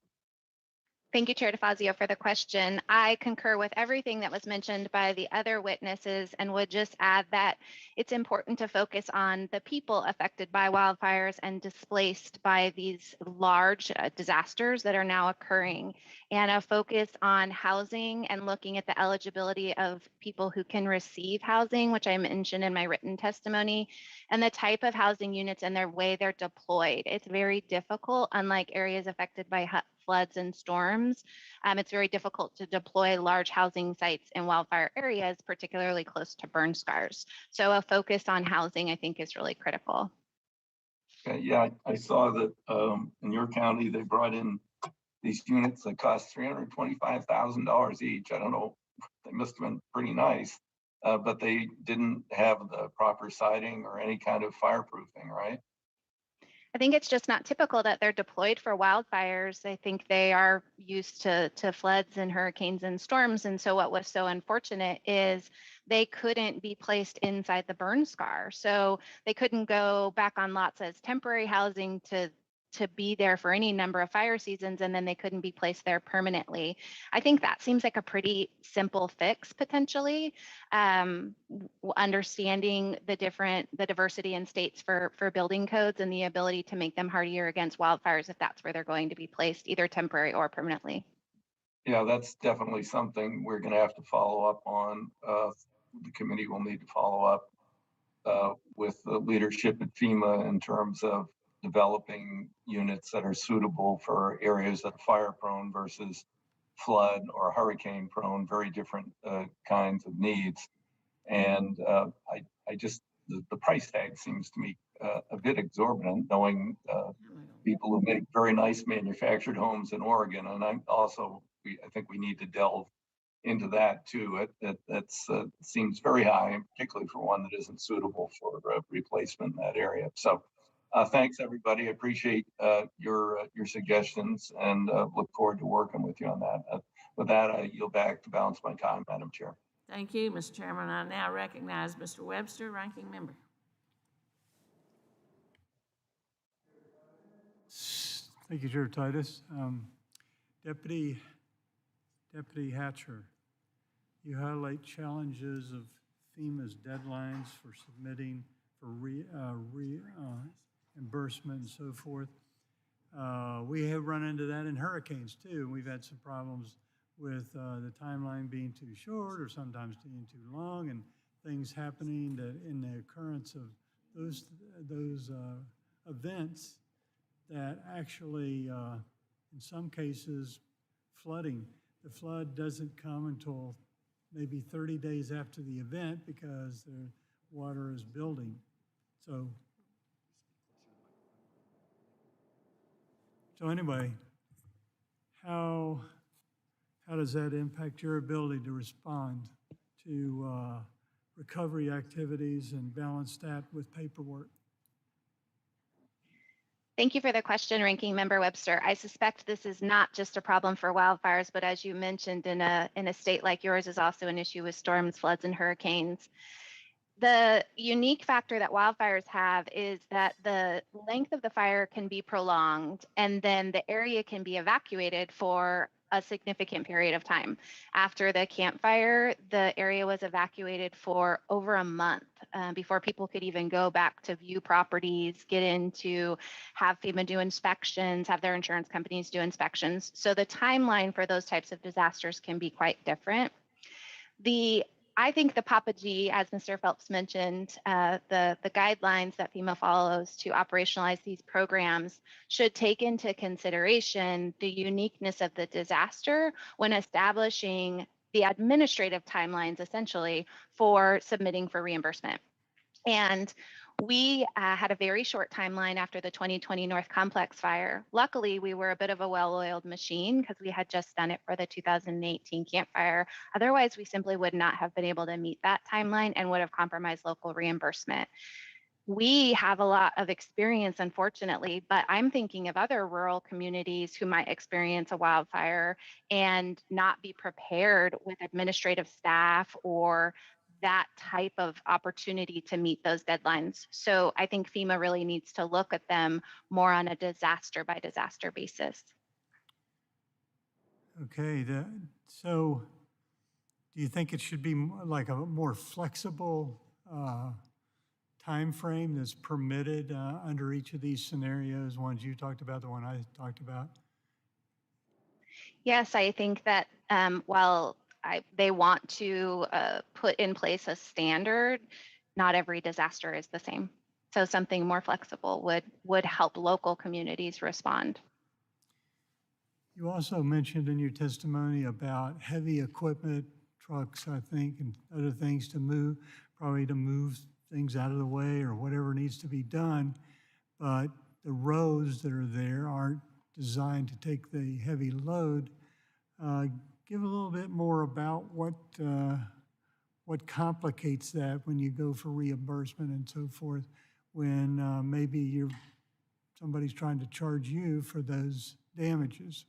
Speaker 8: Thank you, Chair DeFazio, for the question. I concur with everything that was mentioned by the other witnesses and would just add that it's important to focus on the people affected by wildfires and displaced by these large disasters that are now occurring, and a focus on housing and looking at the eligibility of people who can receive housing, which I mentioned in my written testimony, and the type of housing units and their way they're deployed. It's very difficult, unlike areas affected by floods and storms. It's very difficult to deploy large housing sites in wildfire areas, particularly close to burn scars. So a focus on housing, I think, is really critical.
Speaker 3: Okay, yeah, I saw that in your county, they brought in these units that cost $325,000 each. I don't know, they must have been pretty nice, but they didn't have the proper siding or any kind of fireproofing, right?
Speaker 8: I think it's just not typical that they're deployed for wildfires. I think they are used to floods and hurricanes and storms. And so what was so unfortunate is they couldn't be placed inside the burn scar. So they couldn't go back on lots as temporary housing to be there for any number of fire seasons, and then they couldn't be placed there permanently. I think that seems like a pretty simple fix potentially. Understanding the diversity in states for building codes and the ability to make them hardier against wildfires if that's where they're going to be placed, either temporary or permanently.
Speaker 3: Yeah, that's definitely something we're going to have to follow up on. The committee will need to follow up with the leadership at FEMA in terms of developing units that are suitable for areas that are fire prone versus flood or hurricane prone, very different kinds of needs. And I just, the price tag seems to me a bit exorbitant, knowing people who make very nice manufactured homes in Oregon. And I think we need to delve into that too. That seems very high, particularly for one that isn't suitable for replacement in that area. So thanks, everybody. I appreciate your suggestions and look forward to working with you on that. With that, I yield back to balance my time, Madam Chair.
Speaker 1: Thank you, Mr. Chairman. I now recognize Mr. Webster, Ranking Member.
Speaker 2: Thank you, Chair Titus. Deputy Hatcher, you highlight challenges of FEMA's deadlines for submitting for reimbursement and so forth. We have run into that in hurricanes too. We've had some problems with the timeline being too short or sometimes being too long, and things happening that in the occurrence of those events that actually, in some cases, flooding. The flood doesn't come until maybe 30 days after the event because the water is building. So anyway, how does that impact your ability to respond to recovery activities and balance that with paperwork?
Speaker 8: Thank you for the question, Ranking Member Webster. I suspect this is not just a problem for wildfires, but as you mentioned, in a state like yours is also an issue with storms, floods, and hurricanes. The unique factor that wildfires have is that the length of the fire can be prolonged, and then the area can be evacuated for a significant period of time. After the campfire, the area was evacuated for over a month before people could even go back to view properties, get in to have FEMA do inspections, have their insurance companies do inspections. So the timeline for those types of disasters can be quite different. The I think the Papa G, as Mr. Phelps mentioned, the guidelines that FEMA follows to operationalize these programs should take into consideration the uniqueness of the disaster when establishing the administrative timelines, essentially, for submitting for reimbursement. And we had a very short timeline after the 2020 North Complex fire. Luckily, we were a bit of a well-oiled machine because we had just done it for the 2018 Camp Fire. Otherwise, we simply would not have been able to meet that timeline and would have compromised local reimbursement. We have a lot of experience, unfortunately, but I'm thinking of other rural communities who might experience a wildfire and not be prepared with administrative staff or that type of opportunity to meet those deadlines. So I think FEMA really needs to look at them more on a disaster by disaster basis.
Speaker 2: Okay, so do you think it should be like a more flexible time frame that's permitted under each of these scenarios, ones you talked about, the one I talked about?
Speaker 8: Yes, I think that while they want to put in place a standard, not every disaster is the same. So something more flexible would help local communities respond.
Speaker 2: You also mentioned in your testimony about heavy equipment, trucks, I think, and other things to move, probably to move things out of the way or whatever needs to be done. But the roads that are there aren't designed to take the heavy load. Give a little bit more about what complicates that when you go for reimbursement and so forth, when maybe somebody's trying to charge you for those damages.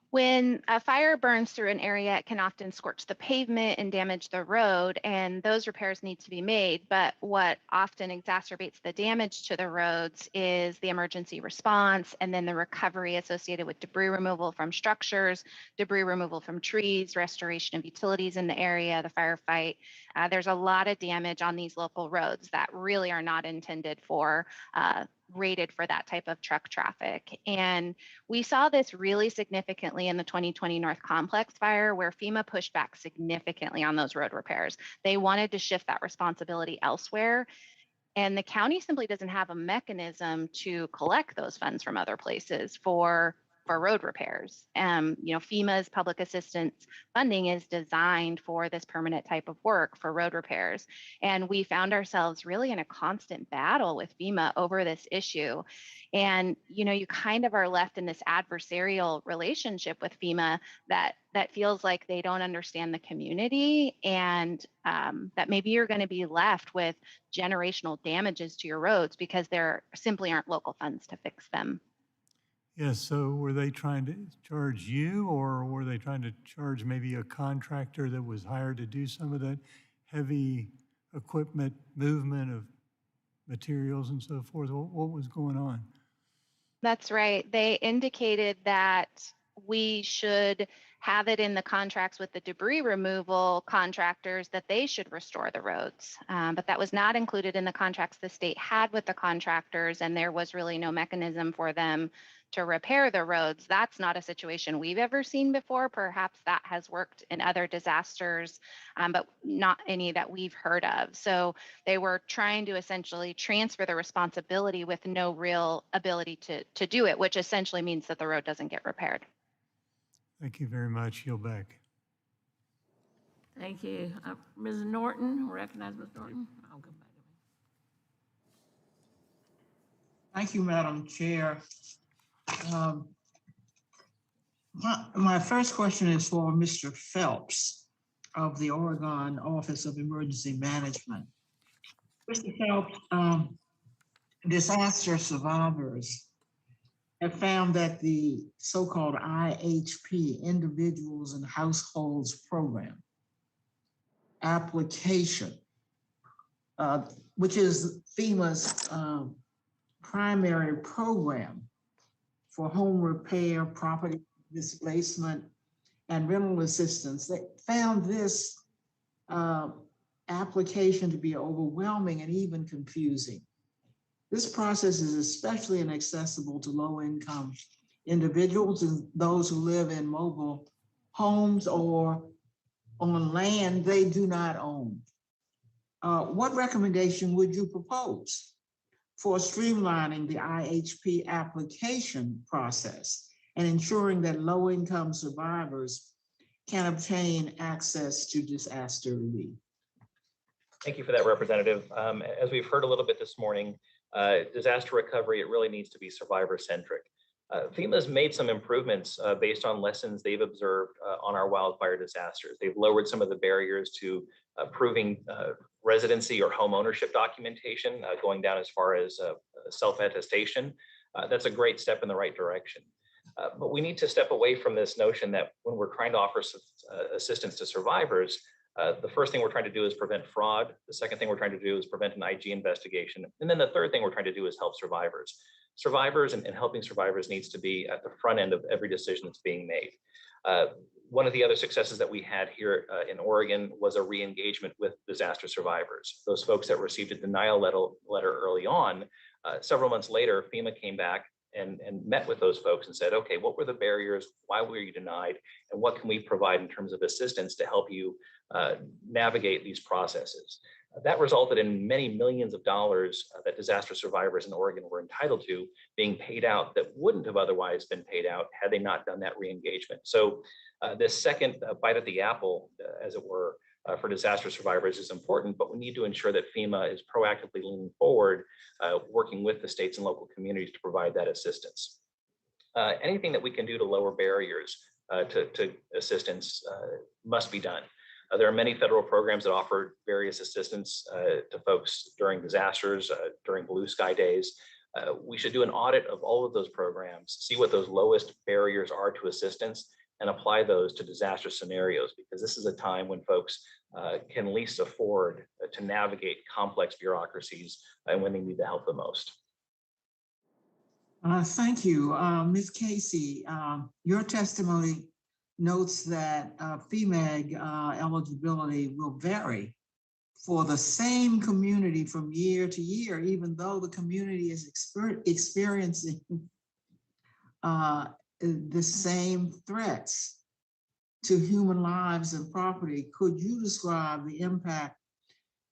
Speaker 8: When a fire burns through an area, it can often scorch the pavement and damage the road, and those repairs need to be made. But what often exacerbates the damage to the roads is the emergency response and then the recovery associated with debris removal from structures, debris removal from trees, restoration of utilities in the area, the firefight. There's a lot of damage on these local roads that really are not intended for rated for that type of truck traffic. And we saw this really significantly in the 2020 North Complex fire, where FEMA pushed back significantly on those road repairs. They wanted to shift that responsibility elsewhere. And the county simply doesn't have a mechanism to collect those funds from other places for road repairs. FEMA's public assistance funding is designed for this permanent type of work for road repairs. And we found ourselves really in a constant battle with FEMA over this issue. And, you kind of are left in this adversarial relationship with FEMA that feels like they don't understand the community, and that maybe you're going to be left with generational damages to your roads because there simply aren't local funds to fix them.
Speaker 2: Yes, so were they trying to charge you, or were they trying to charge maybe a contractor that was hired to do some of that heavy equipment movement of materials and so forth? What was going on?
Speaker 8: That's right. They indicated that we should have it in the contracts with the debris removal contractors that they should restore the roads. But that was not included in the contracts the state had with the contractors, and there was really no mechanism for them to repair the roads. That's not a situation we've ever seen before. Perhaps that has worked in other disasters, but not any that we've heard of. So they were trying to essentially transfer the responsibility with no real ability to do it, which essentially means that the road doesn't get repaired.
Speaker 2: Thank you very much. Yield back.
Speaker 1: Thank you. Ms. Norton, recognize Ms. Norton. I'll go back.
Speaker 9: Thank you, Madam Chair. My first question is for Mr. Phelps of the Oregon Office of Emergency Management. Mr. Phelps, disaster survivors have found that the so-called IHP, Individuals and Households Program application, which is FEMA's primary program for home repair, property displacement, and rental assistance. They found this application to be overwhelming and even confusing. This process is especially inaccessible to low-income individuals and those who live in mobile homes or on land they do not own. What recommendation would you propose for streamlining the IHP application process and ensuring that low-income survivors can obtain access to disaster relief?
Speaker 4: Thank you for that, Representative. As we've heard a little bit this morning, disaster recovery, it really needs to be survivor-centric. FEMA's made some improvements based on lessons they've observed on our wildfire disasters. They've lowered some of the barriers to proving residency or home ownership documentation, going down as far as self-attestation. That's a great step in the right direction. But we need to step away from this notion that when we're trying to offer assistance to survivors, the first thing we're trying to do is prevent fraud. The second thing we're trying to do is prevent an IG investigation. And then the third thing we're trying to do is help survivors. Survivors and helping survivors needs to be at the front end of every decision that's being made. One of the other successes that we had here in Oregon was a re-engagement with disaster survivors. Those folks that received a denial letter early on, several months later, FEMA came back and met with those folks and said, okay, what were the barriers? Why were you denied? And what can we provide in terms of assistance to help you navigate these processes? That resulted in many millions of dollars that disaster survivors in Oregon were entitled to being paid out that wouldn't have otherwise been paid out had they not done that re-engagement. So this second bite at the apple, as it were, for disaster survivors is important, but we need to ensure that FEMA is proactively leaning forward, working with the states and local communities to provide that assistance. Anything that we can do to lower barriers to assistance must be done. There are many federal programs that offer various assistance to folks during disasters, during blue sky days. We should do an audit of all of those programs, see what those lowest barriers are to assistance, and apply those to disaster scenarios, because this is a time when folks can least afford to navigate complex bureaucracies and when they need the help the most.
Speaker 9: Thank you. Ms. Casey, your testimony notes that Fmag eligibility will vary for the same community from year to year, even though the community is experiencing the same threats to human lives and property. Could you describe the impact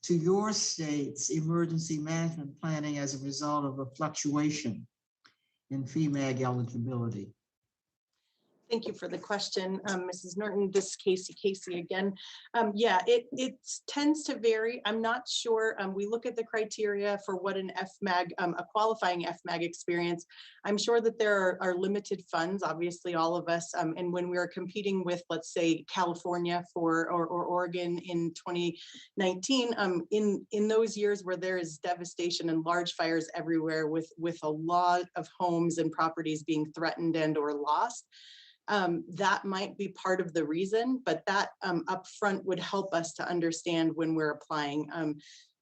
Speaker 9: to your state's emergency management planning as a result of a fluctuation in Fmag eligibility?
Speaker 5: Thank you for the question, Mrs. Norton. This is Casey again. Yeah, it tends to vary. I'm not sure. We look at the criteria for what an Fmag, a qualifying Fmag experience. I'm sure that there are limited funds, obviously all of us. And when we are competing with, let's say, California or Oregon in 2019, in those years where there is devastation and large fires everywhere with a lot of homes and properties being threatened and or lost, that might be part of the reason, but that upfront would help us to understand when we're applying.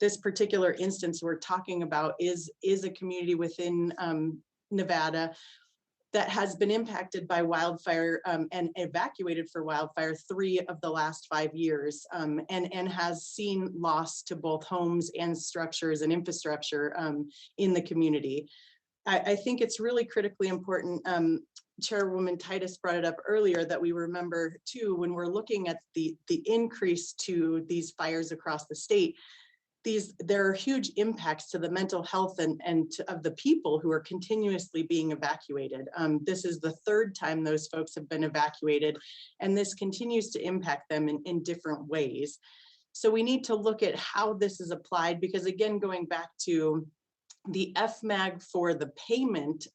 Speaker 5: This particular instance we're talking about is a community within Nevada that has been impacted by wildfire and evacuated for wildfire 3 of the last 5 years, and has seen loss to both homes and structures and infrastructure in the community. I think it's really critically important. Chairwoman Titus brought it up earlier that we remember too, when we're looking at the increase to these fires across the state, there are huge impacts to the mental health and of the people who are continuously being evacuated. This is the 3rd time those folks have been evacuated, and this continues to impact them in different ways. So we need to look at how this is applied, because again, going back to the Fmag for the payment,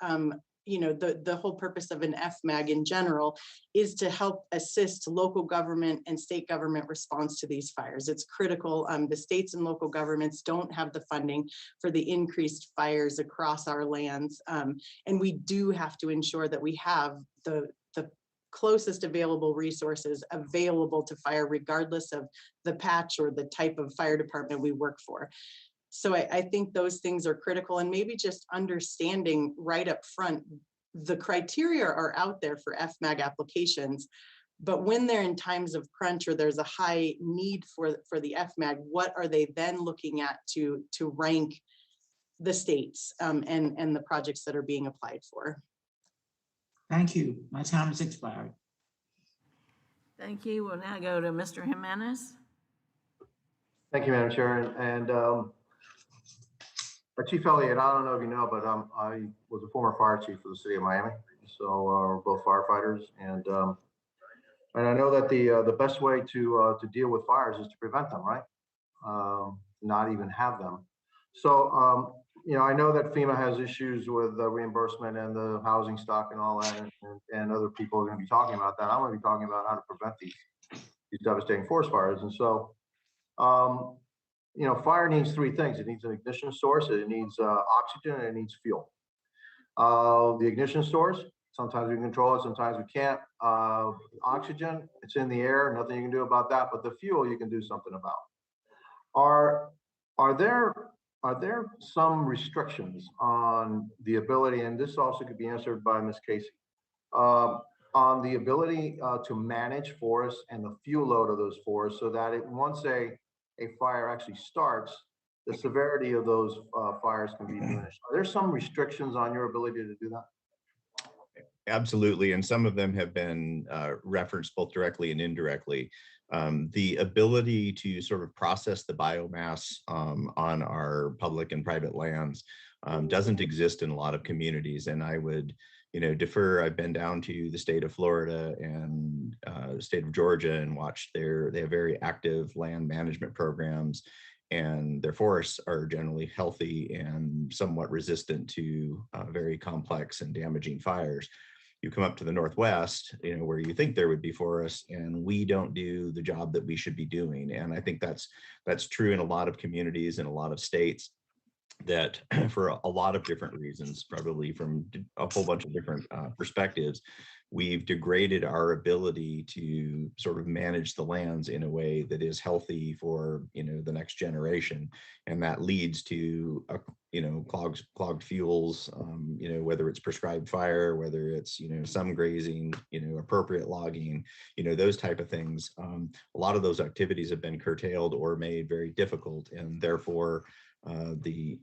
Speaker 5: you know, the whole purpose of an Fmag in general is to help assist local government and state government response to these fires. It's critical. The states and local governments don't have the funding for the increased fires across our lands. And we do have to ensure that we have the closest available resources available to fire, regardless of the patch or the type of fire department we work for. So I think those things are critical, and maybe just understanding right up front, the criteria are out there for Fmag applications, but when they're in times of crunch or there's a high need for the Fmag, what are they then looking at to rank the states and the projects that are being applied for?
Speaker 9: Thank you. My time has expired.
Speaker 1: Thank you. We'll now go to Mr. Jimenez.
Speaker 10: Thank you, Madam Chair. And Chief Elliott, I don't know if you know, but I was a former fire chief for the city of Miami. So we're both firefighters. And I know that the best way to deal with fires is to prevent them, right? Not even have them. So, you know, I know that FEMA has issues with reimbursement and the housing stock and all that, and other people are going to be talking about that. I'm going to be talking about how to prevent these devastating forest fires. And so, you know, fire needs three things. It needs an ignition source, it needs oxygen, and it needs fuel. The ignition source, sometimes we can control it, sometimes we can't. Oxygen, it's in the air, nothing you can do about that, but the fuel you can do something about. Are there some restrictions on the ability, and this also could be answered by Ms. Casey, on the ability to manage forests and the fuel load of those forests so that once a fire actually starts, the severity of those fires can be diminished? Are there some restrictions on your ability to do that?
Speaker 6: Absolutely, and some of them have been referenced both directly and indirectly. The ability to sort of process the biomass on our public and private lands doesn't exist in a lot of communities, and I would, you know, defer. I've been down to the state of Florida and the state of Georgia and watched they have very active land management programs, and their forests are generally healthy and somewhat resistant to very complex and damaging fires. You come up to the Northwest, you know, where you think there would be forests, and we don't do the job that we should be doing. And I think that's true in a lot of communities in a lot of states, that for a lot of different reasons, probably from a whole bunch of different perspectives, we've degraded our ability to sort of manage the lands in a way that is healthy for, you know, the next generation. And that leads to, you know, clogged fuels, you know, whether it's prescribed fire, whether it's, you know, some grazing, you know, appropriate logging, you know, those type of things. A lot of those activities have been curtailed or made very difficult, and therefore the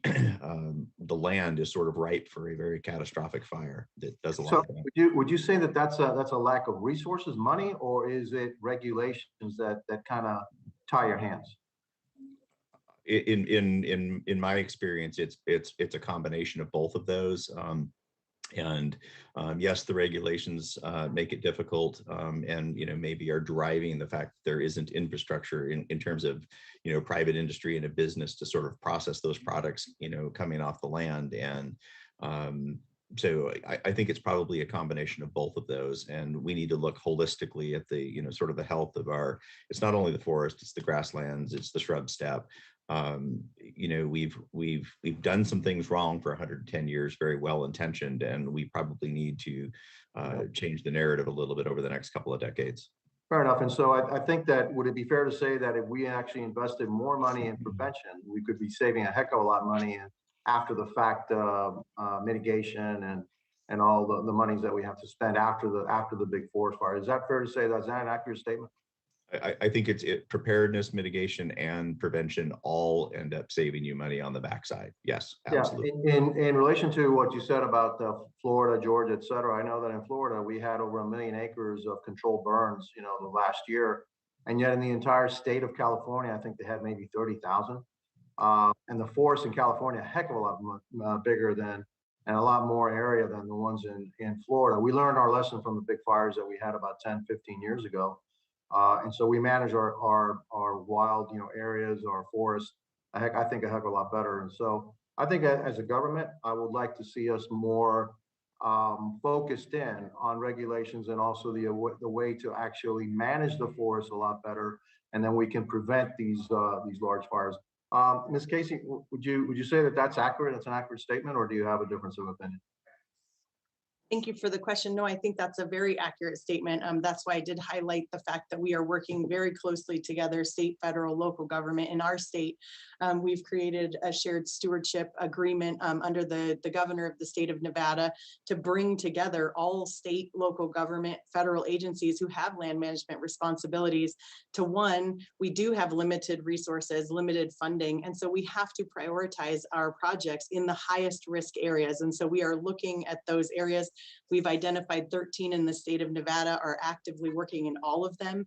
Speaker 6: land is sort of ripe for a very catastrophic fire that does a lot
Speaker 10: So
Speaker 6: of damage.
Speaker 10: would you say that that's a lack of resources, money, or is it regulations that kind of tie your hands?
Speaker 6: In my experience, it's a combination of both of those. And yes, the regulations make it difficult, and, you know, maybe are driving the fact that there isn't infrastructure in terms of, you know, private industry and a business to sort of process those products, you know, coming off the land. And so I think it's probably a combination of both of those, and we need to look holistically at the, you know, sort of the health of our, it's not only the forest, it's the grasslands, it's the shrub steppe. You know, we've done some things wrong for 110 years, very well intentioned, and we probably need to change the narrative a little bit over the next couple of decades.
Speaker 10: Fair enough. And so I think that, would it be fair to say that if we actually invested more money in prevention, we could be saving a heck of a lot of money in after the fact mitigation and all the monies that we have to spend after the big forest fire? Is that fair to say? That's not an accurate statement?
Speaker 6: I think it's preparedness, mitigation, and prevention all end up saving you money on the backside. Yes, absolutely.
Speaker 10: Yeah, in relation to what you said about Florida, Georgia, et cetera, I know that in Florida, we had over 1 million acres of controlled burns, you know, the last year. And yet in the entire state of California, I think they had maybe 30,000. And the forests in California, a heck of a lot bigger than, and a lot more area than the ones in Florida. We learned our lesson from the big fires that we had about 10, 15 years ago. And so we manage our wild, you know, areas, our forests, I think a heck of a lot better. And so I think as a government, I would like to see us more focused in on regulations, and also the way to actually manage the forest a lot better. And then we can prevent these large fires. Ms. Casey, would you say that that's accurate? That's an accurate statement, or do you have a difference of opinion?
Speaker 5: Thank you for the question. No, I think that's a very accurate statement. That's why I did highlight the fact that we are working very closely together, state, federal, local government. In our state, we've created a shared stewardship agreement under the governor of the state of Nevada to bring together all state, local government, federal agencies who have land management responsibilities to one, we do have limited resources, limited funding. And so we have to prioritize our projects in the highest risk areas. And so we are looking at those areas We've identified 13 in the state of Nevada, are actively working in all of them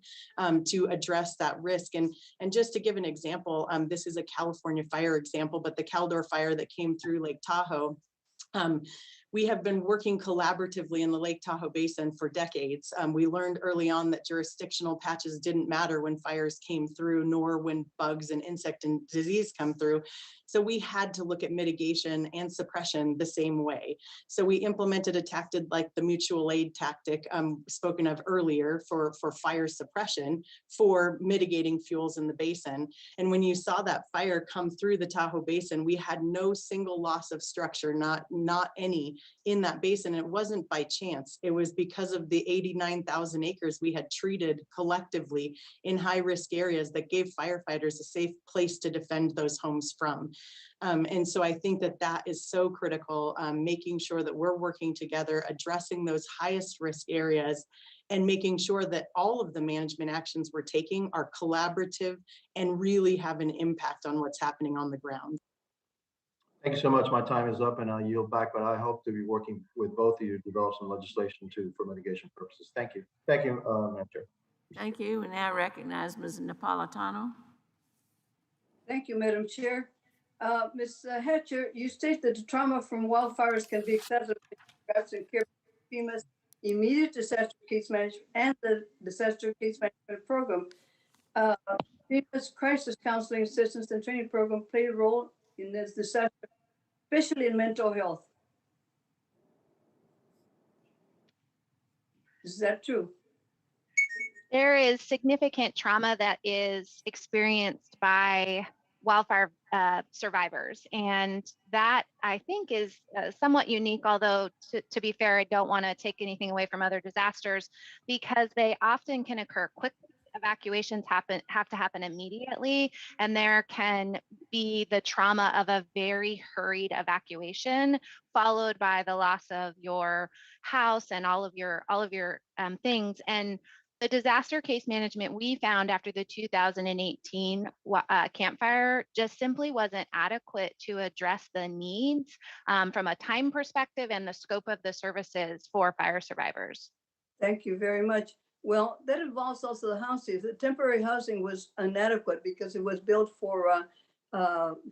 Speaker 5: to address that risk. And just to give an example, this is a California fire example, but the Caldor fire that came through Lake Tahoe, we have been working collaboratively in the Lake Tahoe Basin for decades. We learned early on that jurisdictional patches didn't matter when fires came through, nor when bugs and insect and disease come through. So we had to look at mitigation and suppression the same way. So we implemented a tactic like the mutual aid tactic spoken of earlier for fire suppression, for mitigating fuels in the basin. And when you saw that fire come through the Tahoe Basin, we had no single loss of structure, not any in that basin. It wasn't by chance. It was because of the 89,000 acres we had treated collectively in high-risk areas that gave firefighters a safe place to defend those homes from. And so I think that that is so critical, making sure that we're working together, addressing those highest risk areas, and making sure that all of the management actions we're taking are collaborative and really have an impact on what's happening on the ground.
Speaker 10: Thank you so much. My time is up and I'll yield back, but I hope to be working with both of you to develop some legislation too for mitigation purposes. Thank you. Thank you, Madam Chair.
Speaker 1: Thank you. And now recognize Ms. Napolitano.
Speaker 11: Thank you, Madam Chair. Ms. Hatcher, you state that the trauma from wildfires can be excessive and care FEMA's immediate disaster case management and the disaster case management program. FEMA's crisis counseling assistance and training program play a role in this disaster, especially in mental health. Is that true?
Speaker 8: There is significant trauma that is experienced by wildfire survivors. And that, I think, is somewhat unique, although to be fair, I don't want to take anything away from other disasters because they often can occur quickly. Evacuations have to happen immediately, and there can be the trauma of a very hurried evacuation followed by the loss of your house and all of your things. And the disaster case management we found after the 2018 campfire just simply wasn't adequate to address the needs from a time perspective and the scope of the services for fire survivors.
Speaker 11: Thank you very much. Well, that involves also the housing. The temporary housing was inadequate because it was built for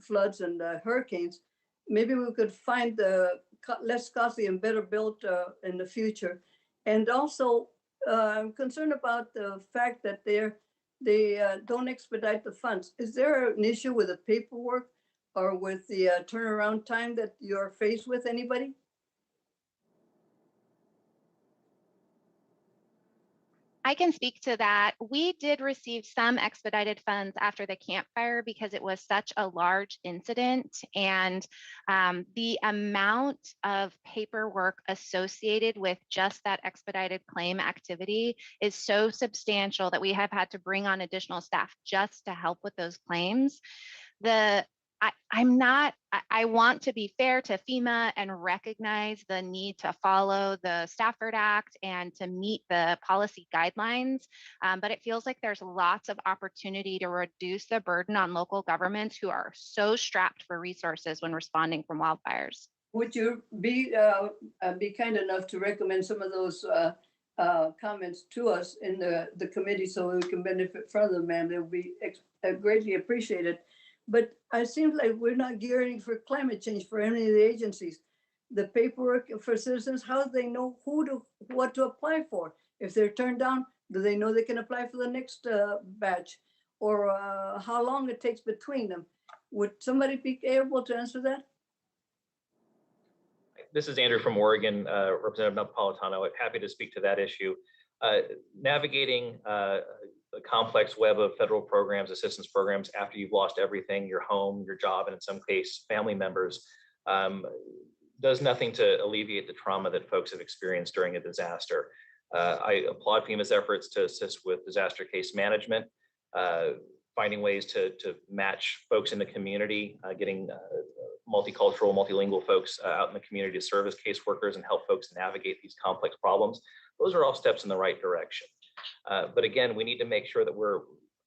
Speaker 11: floods and hurricanes. Maybe we could find the less costly and better built in the future. And also, I'm concerned about the fact that they don't expedite the funds. Is there an issue with the paperwork or with the turnaround time that you're faced with, anybody?
Speaker 8: I can speak to that. We did receive some expedited funds after the campfire because it was such a large incident, and the amount of paperwork associated with just that expedited claim activity is so substantial that we have had to bring on additional staff just to help with those claims. I want to be fair to FEMA and recognize the need to follow the Stafford Act and to meet the policy guidelines, but it feels like there's lots of opportunity to reduce the burden on local governments who are so strapped for resources when responding from wildfires.
Speaker 11: Would you be kind enough to recommend some of those comments to us in the committee so we can benefit from them, ma'am? They'll be greatly appreciated. But it seems like we're not gearing for climate change for any of the agencies. The paperwork for citizens, how do they know what to apply for? If they're turned down, do they know they can apply for the next batch? Or how long it takes between them? Would somebody be able to answer that?
Speaker 4: This is Andrew from Oregon, Representative Napolitano. Happy to speak to that issue. Navigating a complex web of federal programs, assistance programs, after you've lost everything, your home, your job, and in some case, family members, does nothing to alleviate the trauma that folks have experienced during a disaster. I applaud FEMA's efforts to assist with disaster case management, finding ways to match folks in the community, getting multicultural, multilingual folks out in the community to serve as caseworkers and help folks navigate these complex problems. Those are all steps in the right direction. But again, we need to make sure that we're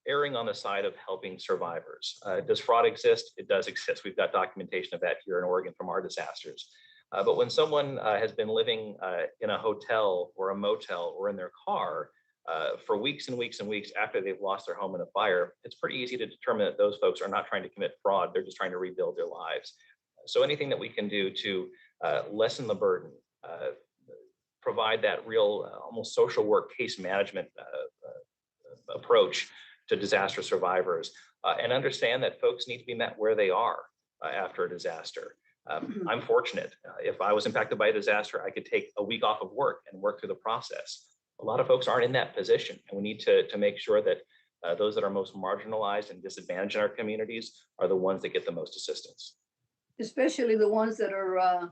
Speaker 4: erring on the side of helping survivors. Does fraud exist? It does exist. We've got documentation of that here in Oregon from our disasters. But when someone has been living in a hotel or a motel or in their car for weeks and weeks and weeks after they've lost their home in a fire, it's pretty easy to determine that those folks are not trying to commit fraud. They're just trying to rebuild their lives. So anything that we can do to lessen the burden, provide that real almost social work case management approach to disaster survivors, and understand that folks need to be met where they are after a disaster. I'm fortunate. If I was impacted by a disaster, I could take a week off of work and work through the process. A lot of folks aren't in that position, and we need to make sure that those that are most marginalized and disadvantaged in our communities are the ones that get the most assistance.
Speaker 11: Especially the ones that are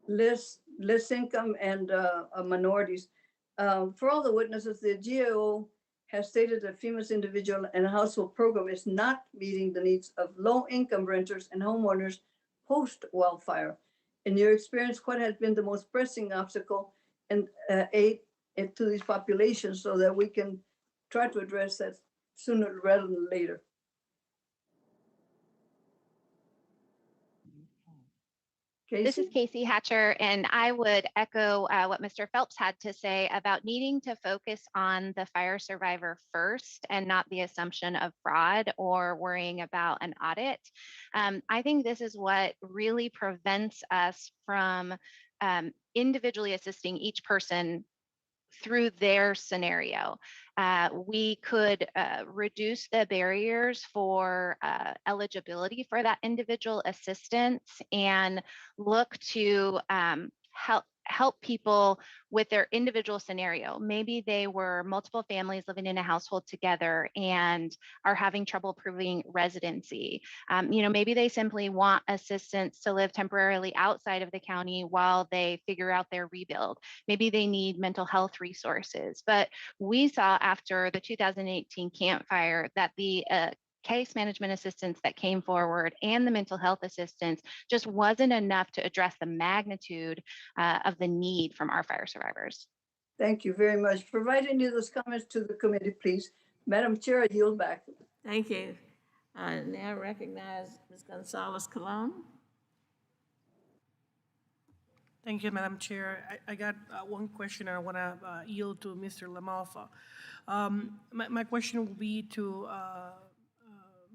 Speaker 11: less income and minorities. For all the witnesses, the GAO has stated that FEMA's individual and household program is not meeting the needs of low-income renters and homeowners post-wildfire. In your experience, what has been the most pressing obstacle and aid to these populations so that we can try to address that sooner rather than later?
Speaker 8: This is
Speaker 11: Casey?
Speaker 8: Casey Hatcher, and I would echo what Mr. Phelps had to say about needing to focus on the fire survivor first and not the assumption of fraud or worrying about an audit. I think this is what really prevents us from individually assisting each person through their scenario. We could reduce the barriers for eligibility for that individual assistance and look to help people with their individual scenario. Maybe they were multiple families living in a household together and are having trouble proving residency. Maybe they simply want assistance to live temporarily outside of the county while they figure out their rebuild. Maybe they need mental health resources. But we saw after the 2018 Camp Fire that the case management assistance that came forward and the mental health assistance just wasn't enough to address the magnitude of the need from our fire survivors.
Speaker 11: Thank you very much. Provide any of those comments to the committee, please. Madam Chair, I yield back.
Speaker 1: Thank you. Now recognize Ms. Gonzalez Colon.
Speaker 12: Thank you, Madam Chair. I got one question I want to yield to Mr. Lamalfa. My question will be to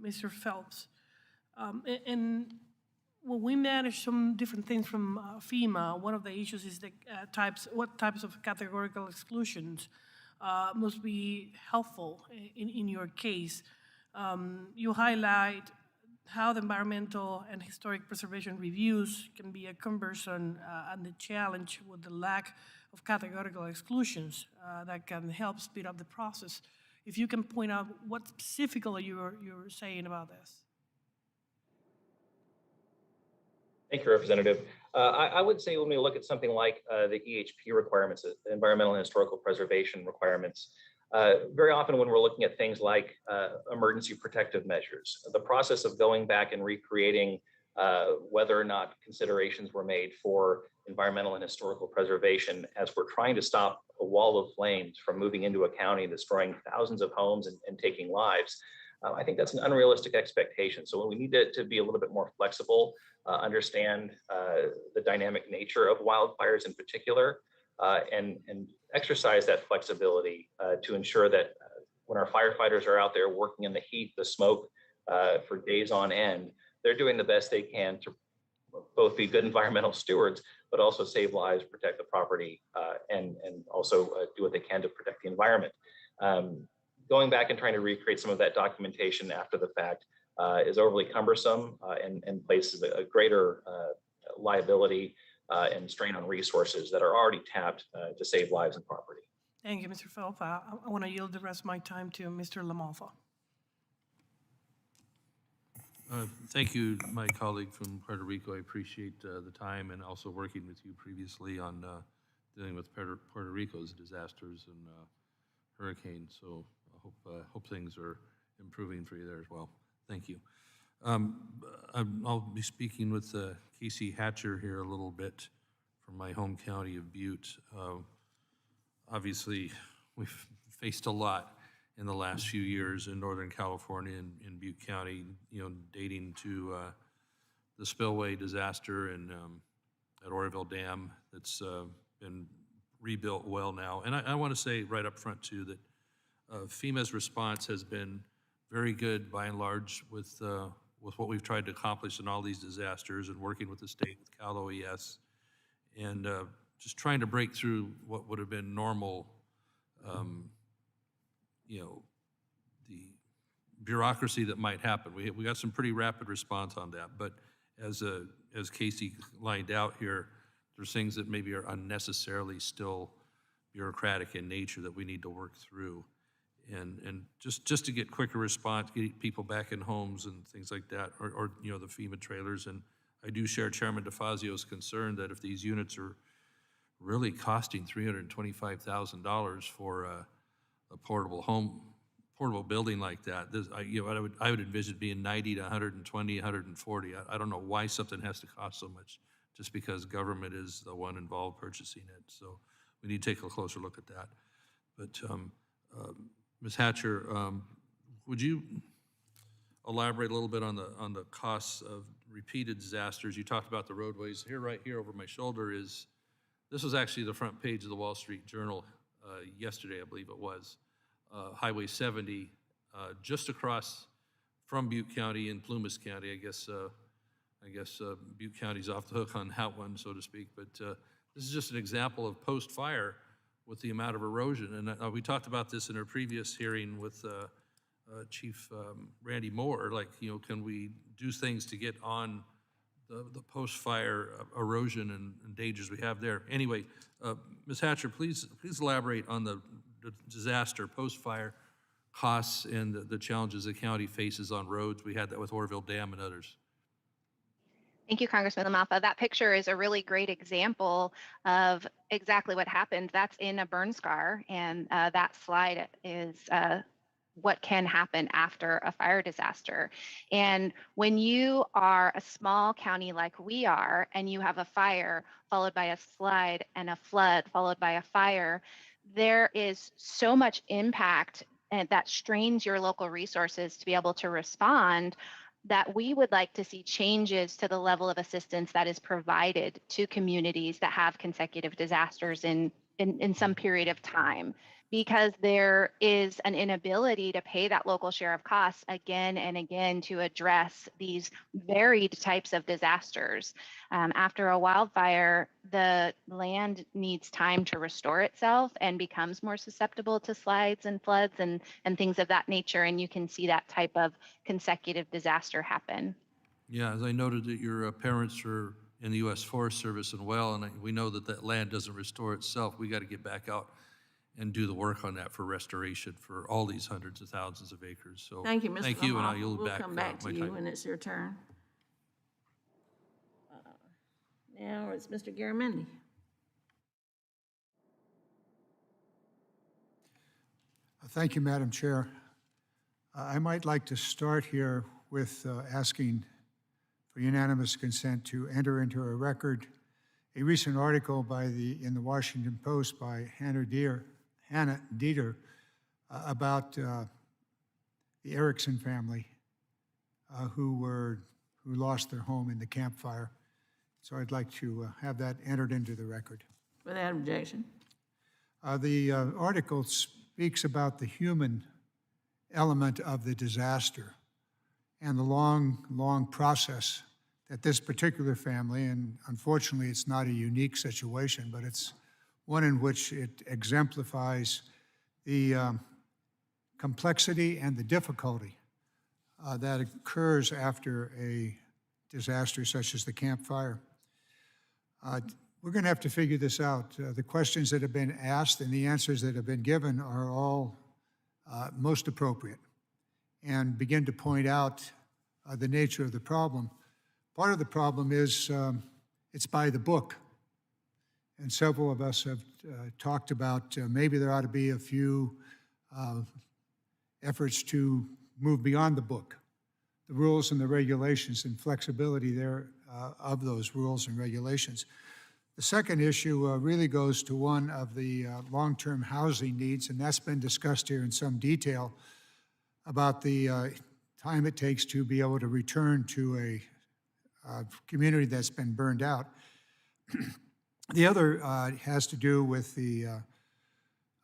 Speaker 12: Mr. Phelps. And when we manage some different things from FEMA, one of the issues is the what types of categorical exclusions must be helpful in your case. You highlight how the environmental and historic preservation reviews can be a cumbersome and the challenge with the lack of categorical exclusions that can help speed up the process. If you can point out what specifically you're saying about this.
Speaker 4: Thank you, Representative. I would say when we look at something like the EHP requirements, the environmental and historical preservation requirements, very often when we're looking at things like emergency protective measures, the process of going back and recreating whether or not considerations were made for environmental and historical preservation as we're trying to stop a wall of flames from moving into a county, destroying thousands of homes and taking lives. I think that's an unrealistic expectation. So we need to be a little bit more flexible, understand the dynamic nature of wildfires in particular, and exercise that flexibility to ensure that when our firefighters are out there working in the heat, the smoke for days on end, they're doing the best they can to both be good environmental stewards, but also save lives, protect the property, and also do what they can to protect the environment. Going back and trying to recreate some of that documentation after the fact is overly cumbersome and places a greater liability and strain on resources that are already tapped to save lives and property.
Speaker 12: Thank you, Mr. Phelps. I want to yield the rest of my time to Mr. Lamalfa.
Speaker 7: Thank you, my colleague from Puerto Rico. I appreciate the time and also working with you previously on dealing with Puerto Rico's disasters and hurricanes. So I hope things are improving for you there as well. Thank you. I'll be speaking with Casey Hatcher here a little bit from my home county of Butte. Obviously, we've faced a lot in the last few years in Northern California and in Butte County, dating to the spillway disaster at Oroville Dam that's been rebuilt well now. And I want to say right up front too that FEMA's response has been very good by and large with what we've tried to accomplish in all these disasters and working with the state, with Cal OES, and just trying to break through what would have been normal, the bureaucracy that might happen. We got some pretty rapid response on that, but as Casey lined out here, there's things that maybe are unnecessarily still bureaucratic in nature that we need to work through. And just to get quicker response, get people back in homes and things like that, or the FEMA trailers. And I do share Chairman DeFazio's concern that if these units are really costing $325,000 for a portable building like that, I would envision being 90 to 120, 140. I don't know why something has to cost so much, just because government is the one involved purchasing it. So we need to take a closer look at that. But Ms. Hatcher, would you elaborate a little bit on the costs of repeated disasters? You talked about the roadways. Right here over my shoulder this was actually the front page of the Wall Street Journal yesterday, I believe it was. Highway 70, just across from Butte County and Plumas County. I guess Butte County's off the hook on that one, so to speak. But this is just an example of post-fire with the amount of erosion. And we talked about this in our previous hearing with Chief Randy Moore, can we do things to get on the post-fire erosion and dangers we have there? Anyway, Ms. Hatcher, please elaborate on the disaster post-fire costs and the challenges the county faces on roads. We had that with Oroville Dam and others.
Speaker 8: Thank you, Congressman LaMalfa. That picture is a really great example of exactly what happened. That's in a burn scar, and that slide is what can happen after a fire disaster. And when you are a small county like we are, and you have a fire followed by a slide and a flood followed by a fire, there is so much impact and that strains your local resources to be able to respond, that we would like to see changes to the level of assistance that is provided to communities that have consecutive disasters in some period of time, because there is an inability to pay that local share of costs again and again to address these varied types of disasters. After a wildfire, the land needs time to restore itself and becomes more susceptible to slides and floods and things of that nature. And you can see that type of consecutive disaster happen.
Speaker 7: Yeah, as I noted that your parents are in the U.S. Forest Service and we know that land doesn't restore itself. We got to get back out and do the work on that for restoration for all these hundreds of thousands of acres. So
Speaker 1: thank you, Mr.
Speaker 7: Thank you, and I
Speaker 1: Lamar.
Speaker 7: yield
Speaker 1: We'll
Speaker 7: back
Speaker 1: come back to
Speaker 7: my
Speaker 1: you
Speaker 7: time.
Speaker 1: when it's your turn. Now it's Mr. Garamendi.
Speaker 13: Thank you, Madam Chair. I might like to start here with asking for unanimous consent to enter into a record a recent article in the Washington Post by Hannah Dieter about the Erickson family who lost their home in the Camp Fire. So I'd like to have that entered into the record.
Speaker 1: Without objection.
Speaker 13: The article speaks about the human element of the disaster and the long process that this particular family, and unfortunately it's not a unique situation, but it's one in which it exemplifies the complexity and the difficulty that occurs after a disaster such as the Camp Fire. We're going to have to figure this out. The questions that have been asked and the answers that have been given are all most appropriate and begin to point out the nature of the problem. Part of the problem is it's by the book. And several of us have talked about maybe there ought to be a few efforts to move beyond the book, the rules and the regulations and flexibility there of those rules and regulations. The second issue really goes to one of the long-term housing needs, and that's been discussed here in some detail about the time it takes to be able to return to community that's been burned out. The other has to do with the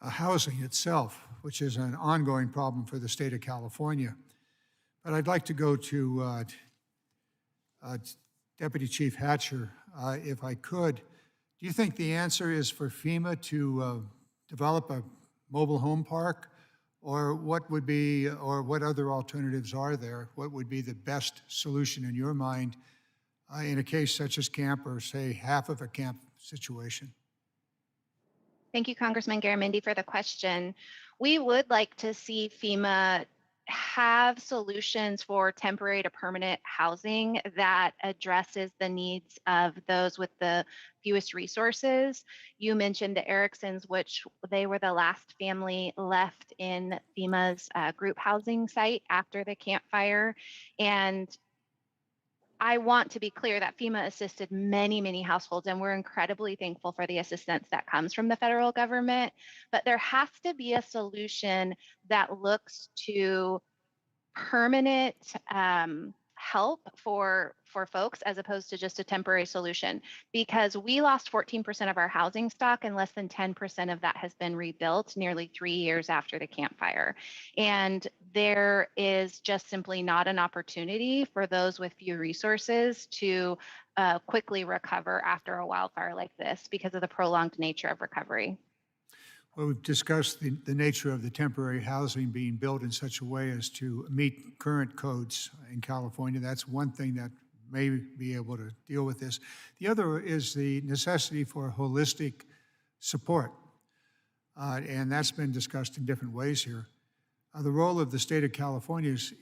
Speaker 13: housing itself, which is an ongoing problem for the state of California. But I'd like to go to Deputy Chief Hatcher, if I could. Do you think the answer is for FEMA to develop a mobile home park? Or what would be, or what other alternatives are there? What would be the best solution in your mind in a case such as camp, or say half of a camp situation?
Speaker 8: Thank you, Congressman Garamendi, for the question. We would like to see FEMA have solutions for temporary to permanent housing that addresses the needs of those with the fewest resources. You mentioned the Ericksons, which they were the last family left in FEMA's group housing site after the campfire. And I want to be clear that FEMA assisted many, many households, and we're incredibly thankful for the assistance that comes from the federal government. But there has to be a solution that looks to permanent help for folks as opposed to just a temporary solution, because we lost 14% of our housing stock and less than 10% of that has been rebuilt nearly 3 years after the campfire. And there is just simply not an opportunity for those with few resources to quickly recover after a wildfire like this because of the prolonged nature of recovery.
Speaker 13: Well, we've discussed the nature of the temporary housing being built in such a way as to meet current codes in California. That's one thing that may be able to deal with this. The other is the necessity for holistic support, and that's been discussed in different ways here. The role of the state of California is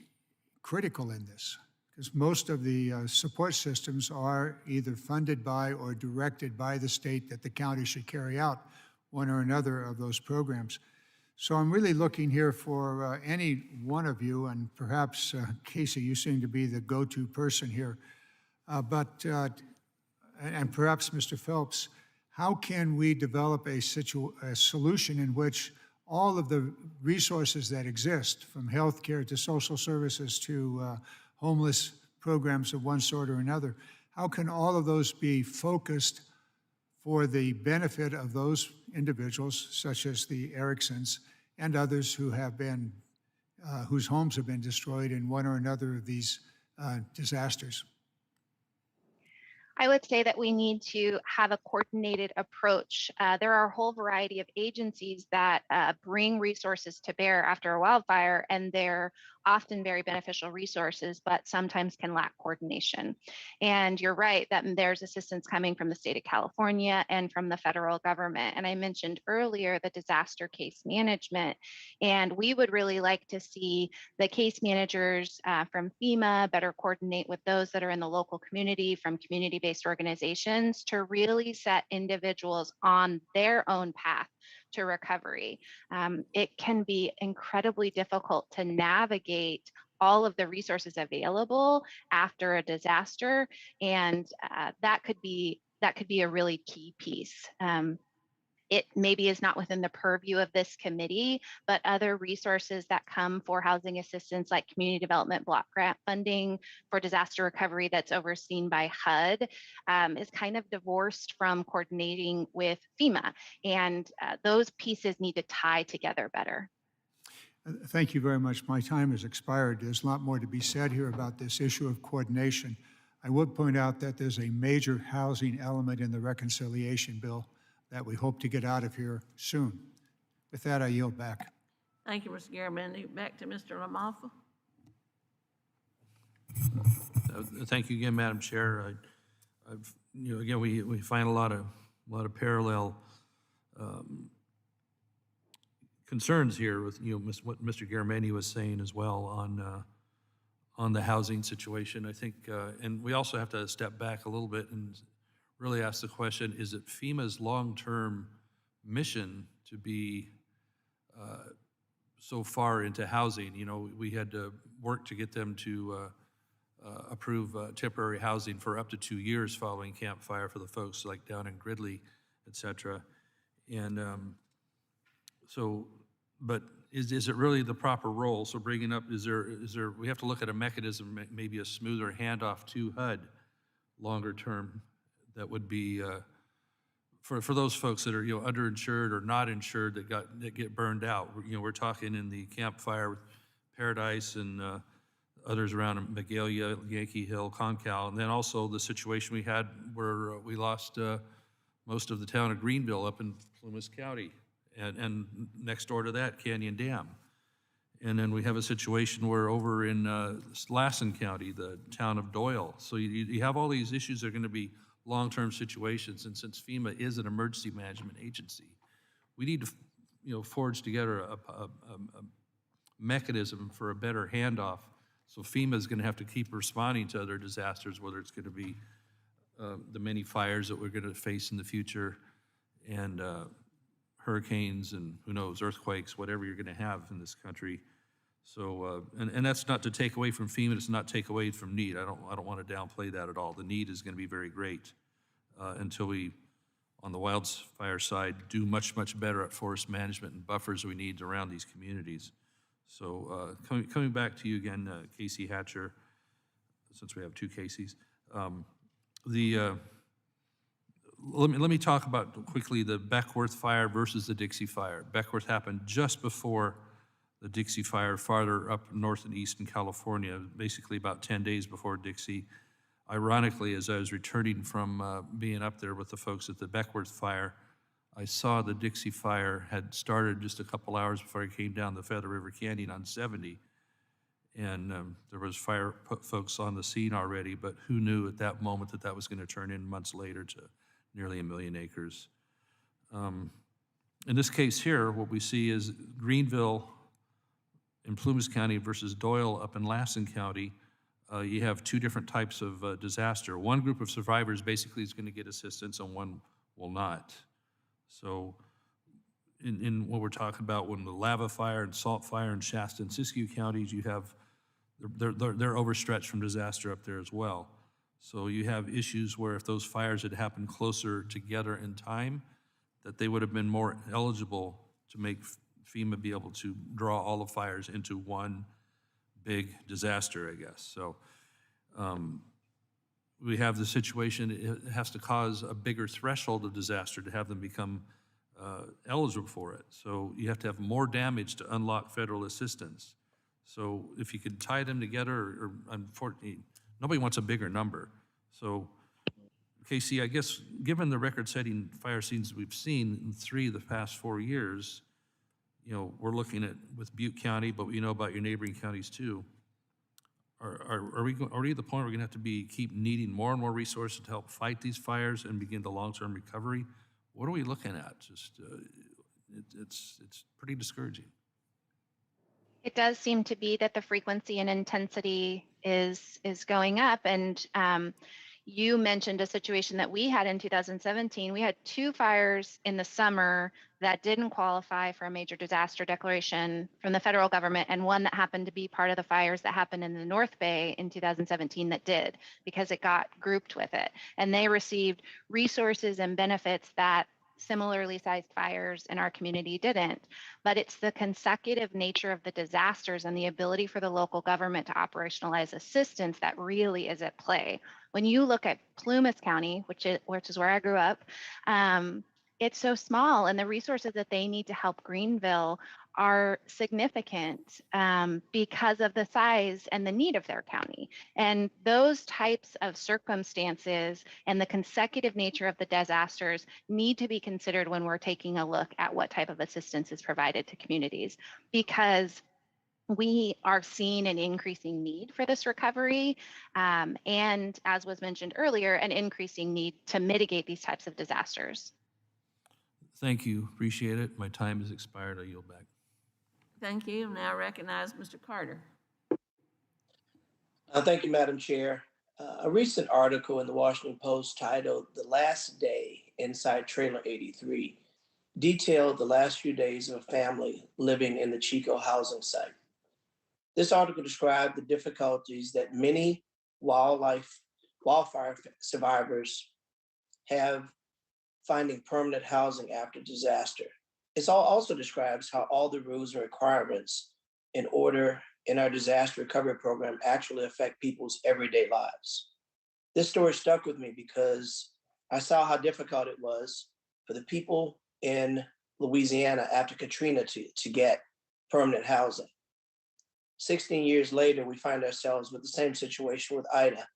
Speaker 13: critical in this, because most of the support systems are either funded by or directed by the state that the county should carry out one or another of those programs. So I'm really looking here for any one of you, and perhaps Casey, you seem to be the go-to person here, and perhaps Mr. Phelps, how can we develop a solution in which all of the resources that exist, from healthcare to social services to homeless programs of one sort or another, how can all of those be focused for the benefit of those individuals, such as the Ericksons and others who have been, whose homes have been destroyed in one or another of these disasters?
Speaker 8: I would say that we need to have a coordinated approach. There are a whole variety of agencies that bring resources to bear after a wildfire, and they're often very beneficial resources, but sometimes can lack coordination. And you're right that there's assistance coming from the state of California and from the federal government. And I mentioned earlier the disaster case management, and we would really like to see the case managers from FEMA better coordinate with those that are in the local community from community-based organizations to really set individuals on their own path to recovery. It can be incredibly difficult to navigate all of the resources available after a disaster, and that could be a really key piece. It maybe is not within the purview of this committee, but other resources that come for housing assistance, like community development block grant funding for disaster recovery that's overseen by HUD, is kind of divorced from coordinating with FEMA. And those pieces need to tie together better.
Speaker 13: Thank you very much. My time has expired. There's a lot more to be said here about this issue of coordination. I would point out that there's a major housing element in the reconciliation bill that we hope to get out of here soon. With that, I yield back.
Speaker 1: Thank you, Mr. Garamendi. Back to Mr. LaMalfa.
Speaker 7: Thank you again, Madam Chair. Again, we find a lot of parallel concerns here with what Mr. Garamendi was saying as well on the housing situation. I think, and we also have to step back a little bit and really ask the question: is it FEMA's long-term mission to be so far into housing? We had to work to get them to approve temporary housing for up to 2 years following Camp Fire for the folks like down in Gridley, et cetera. And but is it really the proper role? So bringing up, we have to look at a mechanism, maybe a smoother handoff to HUD longer term that would be for those folks that are, underinsured or not insured that get burned out. We're talking in the Campfire, Paradise, and others around Magalia, Yankee Hill, Concal, and then also the situation we had where we lost most of the town of Greenville up in Plumas County, and next door to that, Canyon Dam. And then we have a situation where over in Lassen County, the town of Doyle. So you have all these issues that are going to be long-term situations, and since FEMA is an emergency management agency, we need to, forge together a mechanism for a better handoff. So FEMA is going to have to keep responding to other disasters, whether it's going to be the many fires that we're going to face in the future, and hurricanes, and who knows, earthquakes, whatever you're going to have in this country. So, and that's not to take away from FEMA, it's not take away from need. I don't want to downplay that at all. The need is going to be very great until we, on the wildfire side, do much, much better at forest management and buffers we need around these communities. So coming back to you again, Casey Hatcher, since we have two Caseys. Let me talk about quickly the Beckworth fire versus the Dixie fire. Beckworth happened just before the Dixie fire, farther up north and east in California, basically about 10 days before Dixie. Ironically, as I was returning from being up there with the folks at the Beckworth fire, I saw the Dixie fire had started just a couple hours before I came down the Feather River Canyon on 70. And there was fire folks on the scene already, but who knew at that moment that that was going to turn in months later to nearly 1 million acres. In this case here, what we see is Greenville in Plumas County versus Doyle up in Lassen County. You have two different types of disaster. One group of survivors basically is going to get assistance and one will not. So in what we're talking about, when the lava fire and salt fire in Shasta and Siskiyou counties, you have, they're overstretched from disaster up there as well. So you have issues where if those fires had happened closer together in time, that they would have been more eligible to make FEMA be able to draw all the fires into one big disaster, I guess. So we have the situation, it has to cause a bigger threshold of disaster to have them become eligible for it. So you have to have more damage to unlock federal assistance. So if you could tie them together, or unfortunately, nobody wants a bigger number. So Casey, I guess, given the record-setting fire scenes we've seen in 3 of the past 4 years, we're looking at with Butte County, but we know about your neighboring counties too. Are we at the point where we're going to have to keep needing more and more resources to help fight these fires and begin the long-term recovery? What are we looking at? Just it's pretty discouraging.
Speaker 8: It does seem to be that the frequency and intensity is going up. And you mentioned a situation that we had in 2017. We had 2 fires in the summer that didn't qualify for a major disaster declaration from the federal government, and one that happened to be part of the fires that happened in the North Bay in 2017 that did, because it got grouped with it. And they received resources and benefits that similarly sized fires in our community didn't. But it's the consecutive nature of the disasters and the ability for the local government to operationalize assistance that really is at play. When you look at Plumas County, which is where I grew up, it's so small, and the resources that they need to help Greenville are significant because of the size and the need of their county. And those types of circumstances and the consecutive nature of the disasters need to be considered when we're taking a look at what type of assistance is provided to communities, because we are seeing an increasing need for this recovery, and as was mentioned earlier, an increasing need to mitigate these types of disasters.
Speaker 7: Thank you, appreciate it. My time has expired, I yield back.
Speaker 1: Thank you. Now I recognize Mr. Carter.
Speaker 14: Thank you, Madam Chair. A recent article in the Washington Post titled "The Last Day Inside Trailer 83" detailed the last few days of a family living in the Chico housing site. This article described the difficulties that many wildfire survivors have finding permanent housing after disaster. It also describes how all the rules and requirements in our disaster recovery program actually affect people's everyday lives. This story stuck with me because I saw how difficult it was for the people in Louisiana after Katrina to get permanent housing. 16 years later, we find ourselves with the same situation with Ida.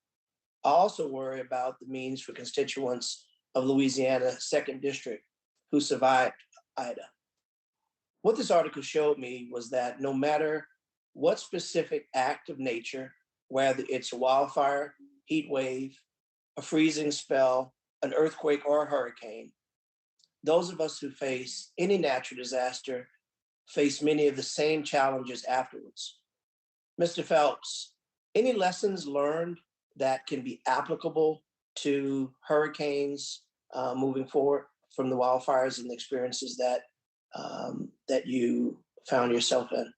Speaker 14: I also worry about the means for constituents of Louisiana 2nd District who survived Ida. What this article showed me was that no matter what specific act of nature, whether it's a wildfire, heat wave, a freezing spell, an earthquake, or a hurricane, those of us who face any natural disaster face many of the same challenges afterwards. Mr. Phelps, any lessons learned that can be applicable to hurricanes moving forward from the wildfires and the experiences that that you found yourself in?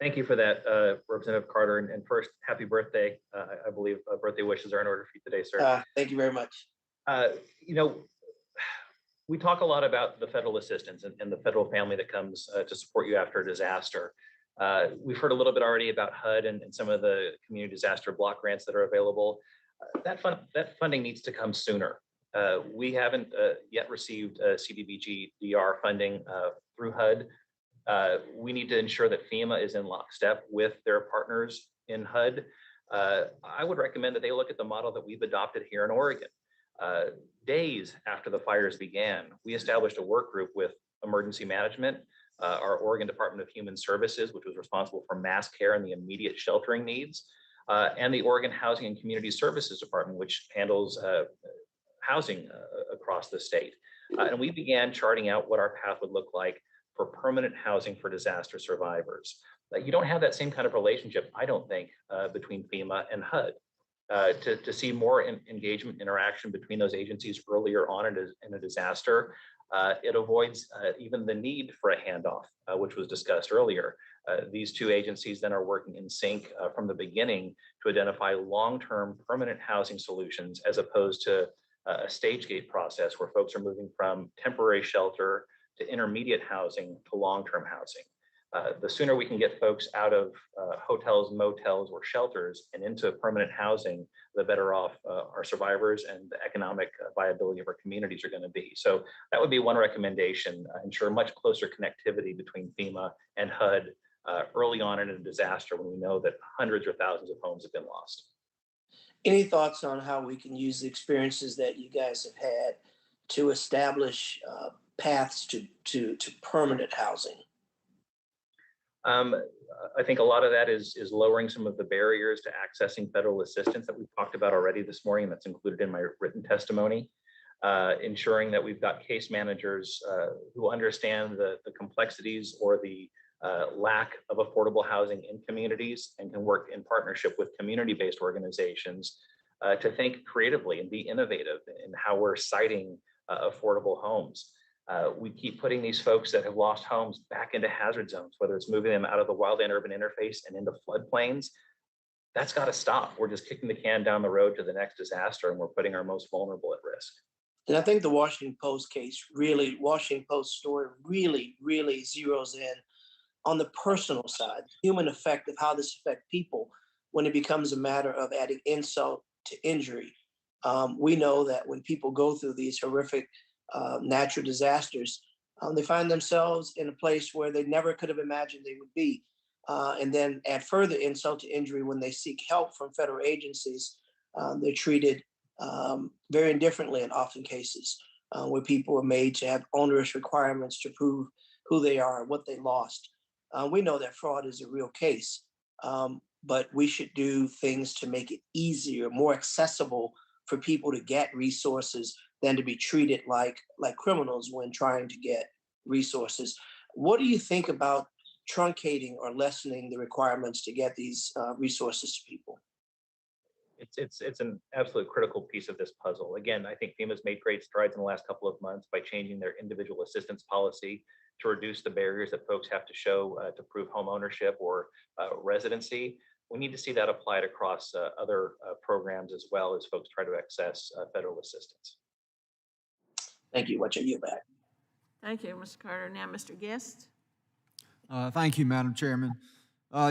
Speaker 4: Thank you for that, Representative Carter. And first, happy birthday. I believe birthday wishes are in order for you today, sir.
Speaker 14: Thank you very much.
Speaker 4: You know, we talk a lot about the federal assistance and the federal family that comes to support you after a disaster. We've heard a little bit already about HUD and some of the community disaster block grants that are available. That funding needs to come sooner. We haven't yet received CDBG DR funding through HUD. We need to ensure that FEMA is in lockstep with their partners in HUD. I would recommend that they look at the model that we've adopted here in Oregon. Days after the fires began, we established a work group with emergency management, our Oregon Department of Human Services, which was responsible for mass care and the immediate sheltering needs, and the Oregon Housing and Community Services Department, which handles housing across the state. And we began charting out what our path would look like for permanent housing for disaster survivors. You don't have that same kind of relationship, I don't think, between FEMA and HUD. To see more engagement, interaction between those agencies earlier on in a disaster, it avoids even the need for a handoff, which was discussed earlier. These two agencies then are working in sync from the beginning to identify long-term permanent housing solutions as opposed to a stage gate process where folks are moving from temporary shelter to intermediate housing to long-term housing. The sooner we can get folks out of hotels, motels, or shelters and into permanent housing, the better off our survivors and the economic viability of our communities are going to be. So that would be one recommendation, ensure much closer connectivity between FEMA and HUD early on in a disaster when we know that hundreds or thousands of homes have been lost.
Speaker 14: Any thoughts on how we can use the experiences that you guys have had to establish paths to permanent housing?
Speaker 4: I think a lot of that is lowering some of the barriers to accessing federal assistance that we've talked about already this morning. That's included in my written testimony. Ensuring that we've got case managers who understand the complexities or the lack of affordable housing in communities and can work in partnership with community-based organizations to think creatively and be innovative in how we're siting affordable homes. We keep putting these folks that have lost homes back into hazard zones, whether it's moving them out of the wildland urban interface and into floodplains. That's got to stop. We're just kicking the can down the road to the next disaster, and we're putting our most vulnerable at risk.
Speaker 14: And I think the Washington Post story really zeroes in on the personal side, human effect of how this affects people when it becomes a matter of adding insult to injury. We know that when people go through these horrific natural disasters, they find themselves in a place where they never could have imagined they would be. And then add further insult to injury when they seek help from federal agencies, they're treated very indifferently in often cases where people are made to have onerous requirements to prove who they are, what they lost. We know that fraud is a real case, but we should do things to make it easier, more accessible for people to get resources than to be treated like criminals when trying to get resources. What do you think about truncating or lessening the requirements to get these resources to people?
Speaker 4: It's an absolute critical piece of this puzzle. Again, I think FEMA's made great strides in the last couple of months by changing their individual assistance policy to reduce the barriers that folks have to show to prove home ownership or residency. We need to see that applied across other programs as well as folks try to access federal assistance.
Speaker 14: Thank you. Watch you back.
Speaker 1: Thank you, Mr. Carter. Now, Mr. Guest.
Speaker 15: Thank you, Madam Chairman.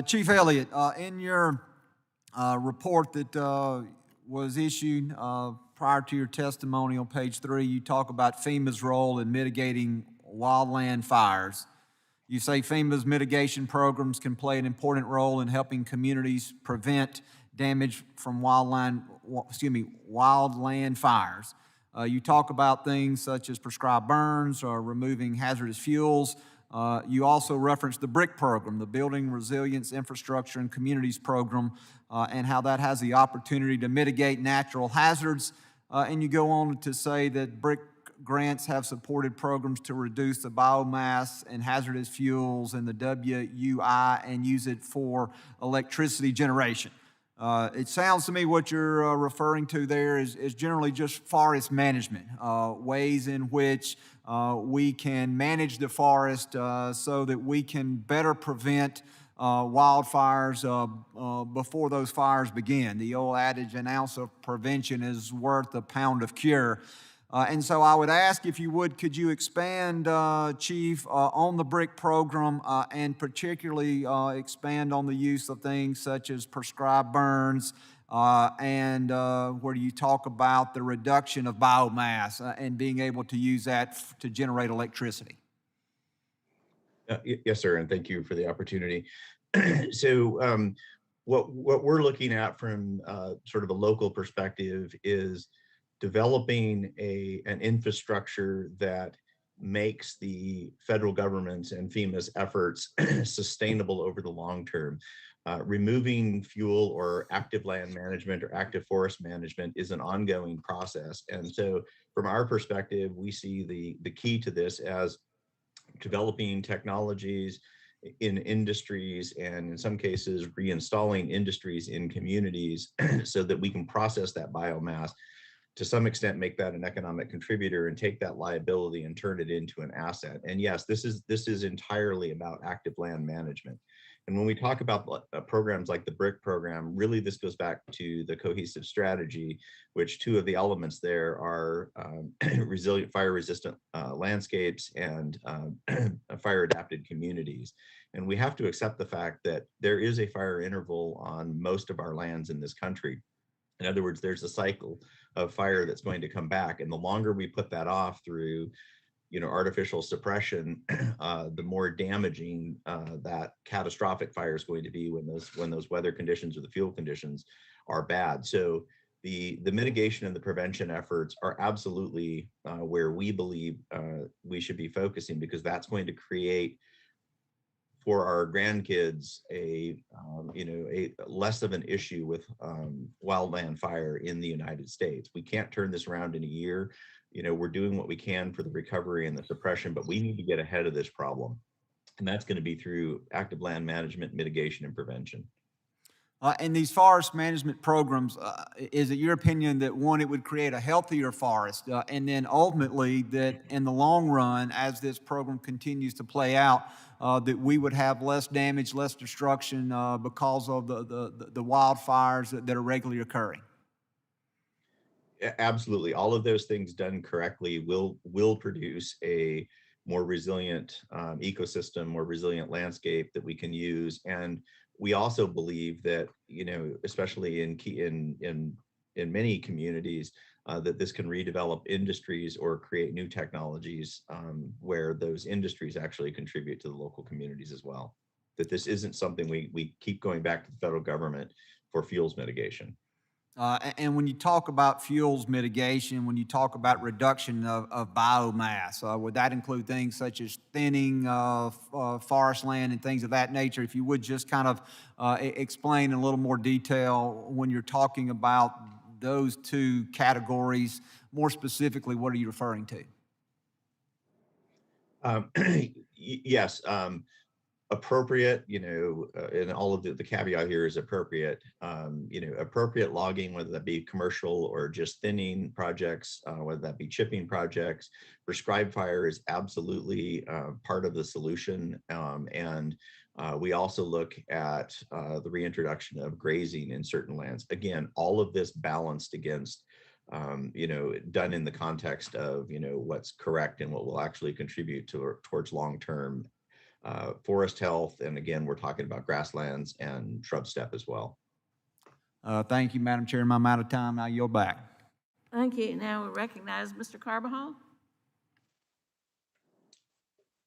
Speaker 15: Chief Elliott, in your report that was issued prior to your testimony on page 3. You talk about FEMA's role in mitigating wildland fires. You say FEMA's mitigation programs can play an important role in helping communities prevent damage from wildland fires. You talk about things such as prescribed burns or removing hazardous fuels. You also reference the BRIC program, the Building Resilience Infrastructure and Communities Program, and how that has the opportunity to mitigate natural hazards. And you go on to say that BRIC grants have supported programs to reduce the biomass and hazardous fuels in the WUI and use it for electricity generation. It sounds to me what you're referring to there is generally just forest management, ways in which we can manage the forest so that we can better prevent wildfires before those fires begin. The old adage, an ounce of prevention is worth a pound of cure. And so I would ask if you would, could you expand, Chief, on the BRIC program and particularly expand on the use of things such as prescribed burns and where you talk about the reduction of biomass and being able to use that to generate electricity?
Speaker 6: Yes, sir, and thank you for the opportunity. So what we're looking at from sort of a local perspective is developing an infrastructure that makes the federal government's and FEMA's efforts sustainable over the long term. Removing fuel or active land management or active forest management is an ongoing process. And so from our perspective, we see the key to this as developing technologies in industries and in some cases reinstalling industries in communities so that we can process that biomass, to some extent make that an economic contributor and take that liability and turn it into an asset. And yes, this is entirely about active land management. And when we talk about programs like the BRIC program, really this goes back to the cohesive strategy, which two of the elements there are resilient, fire-resistant landscapes and fire-adapted communities. And we have to accept the fact that there is a fire interval on most of our lands in this country. In other words, there's a cycle of fire that's going to come back. And the longer we put that off through, artificial suppression, the more damaging that catastrophic fire is going to be when those weather conditions or the fuel conditions are bad. So the mitigation and the prevention efforts are absolutely where we believe we should be focusing, because that's going to create for our grandkids a less of an issue with wildland fire in the United States. We can't turn this around in a year. We're doing what we can for the recovery and the suppression, but we need to get ahead of this problem. And that's going to be through active land management, mitigation, and prevention.
Speaker 15: And these forest management programs, is it your opinion that, one, it would create a healthier forest, and then ultimately that in the long run, as this program continues to play out, that we would have less damage, less destruction because of the wildfires that are regularly occurring?
Speaker 6: Absolutely. All of those things done correctly will produce a more resilient ecosystem, more resilient landscape that we can use. And we also believe that, especially in many communities, that this can redevelop industries or create new technologies where those industries actually contribute to the local communities as well. That this isn't something we keep going back to the federal government for fuels mitigation.
Speaker 15: And when you talk about fuels mitigation, when you talk about reduction of biomass, would that include things such as thinning forest land and things of that nature? If you would just kind of explain in a little more detail when you're talking about those two categories, more specifically, what are you referring to?
Speaker 6: Yes. Appropriate, and all of the caveat here is appropriate, appropriate logging, whether that be commercial or just thinning projects, whether that be chipping projects. Prescribed fire is absolutely part of the solution. And we also look at the reintroduction of grazing in certain lands. Again, all of this balanced against done in the context of, what's correct and what will actually contribute towards long-term forest health. And again, we're talking about grasslands and shrub steppe as well.
Speaker 15: Thank you, Madam Chair. I'm out of time. I yield back.
Speaker 1: Thank you. Now we recognize Mr. Carbajal.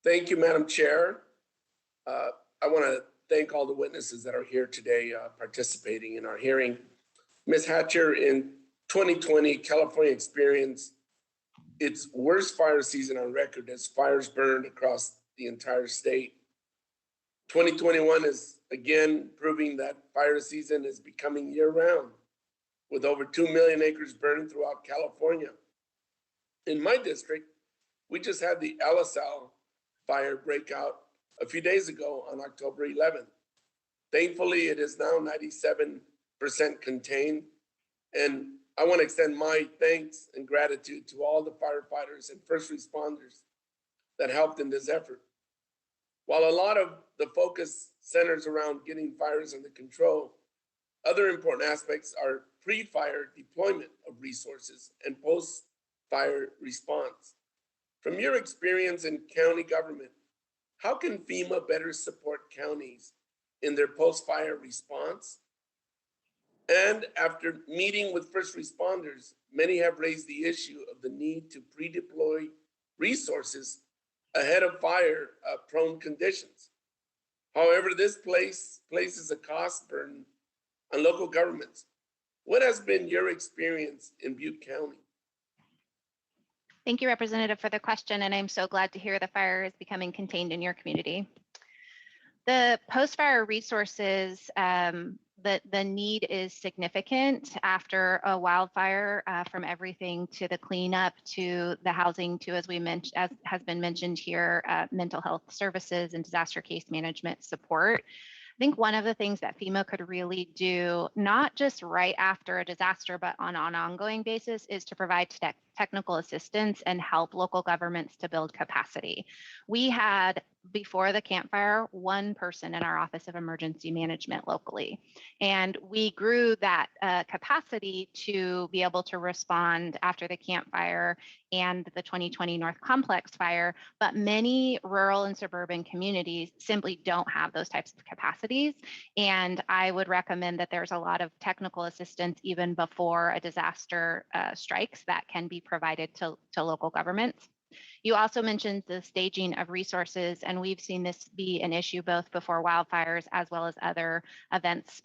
Speaker 16: Thank you, Madam Chair. I want to thank all the witnesses that are here today participating in our hearing. Ms. Hatcher, in 2020, California experienced its worst fire season on record as fires burned across the entire state. 2021 is again proving that fire season is becoming year-round, with over 2 million acres burned throughout California. In my district, we just had the LaSalle fire breakout a few days ago on October 11th. Thankfully, it is now 97% contained, and I want to extend my thanks and gratitude to all the firefighters and first responders that helped in this effort. While a lot of the focus centers around getting fires under control, other important aspects are pre-fire deployment of resources and post-fire response. From your experience in county government, how can FEMA better support counties in their post-fire response? And after meeting with first responders, many have raised the issue of the need to pre-deploy resources ahead of fire-prone conditions. However, this places a cost burden on local governments. What has been your experience in Butte County?
Speaker 8: Thank you, Representative, for the question, and I'm so glad to hear the fire is becoming contained in your community. The post-fire resources, the need is significant after a wildfire, from everything to the cleanup to the housing to, as has been mentioned here, mental health services and disaster case management support. I think one of the things that FEMA could really do, not just right after a disaster, but on an ongoing basis, is to provide technical assistance and help local governments to build capacity. We had, before the Camp Fire, one person in our Office of Emergency Management locally. And we grew that capacity to be able to respond after the Camp Fire and the 2020 North Complex fire, but many rural and suburban communities simply don't have those types of capacities. And I would recommend that there's a lot of technical assistance even before a disaster strikes that can be provided to local governments. You also mentioned the staging of resources, and we've seen this be an issue both before wildfires as well as other events,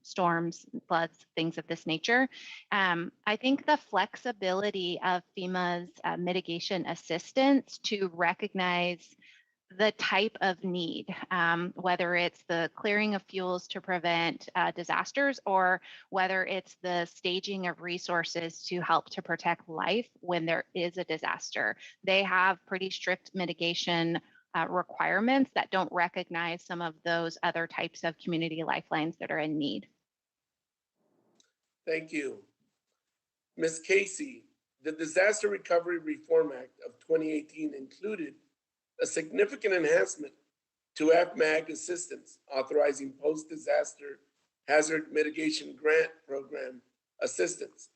Speaker 8: storms, floods, things of this nature. I think the flexibility of FEMA's mitigation assistance to recognize the type of need, whether it's the clearing of fuels to prevent disasters, or whether it's the staging of resources to help to protect life when there is a disaster. They have pretty strict mitigation requirements that don't recognize some of those other types of community lifelines that are in need.
Speaker 16: Thank you. Ms. Casey, the Disaster Recovery Reform Act of 2018 included a significant enhancement to Fmag assistance, authorizing post-disaster hazard mitigation grant program assistance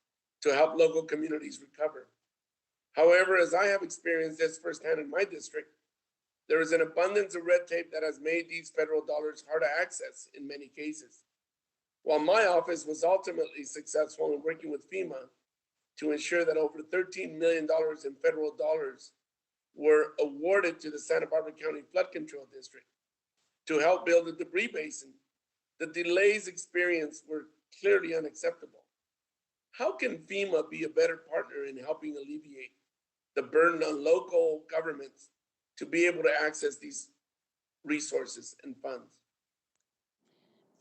Speaker 16: to help local communities recover. However, as I have experienced this firsthand in my district, there is an abundance of red tape that has made these federal dollars hard to access in many cases. While my office was ultimately successful in working with FEMA to ensure that over $13 million in federal dollars were awarded to the Santa Barbara County Flood Control District to help build a debris basin, the delays experienced were clearly unacceptable. How can FEMA be a better partner in helping alleviate the burden on local governments to be able to access these resources and funds?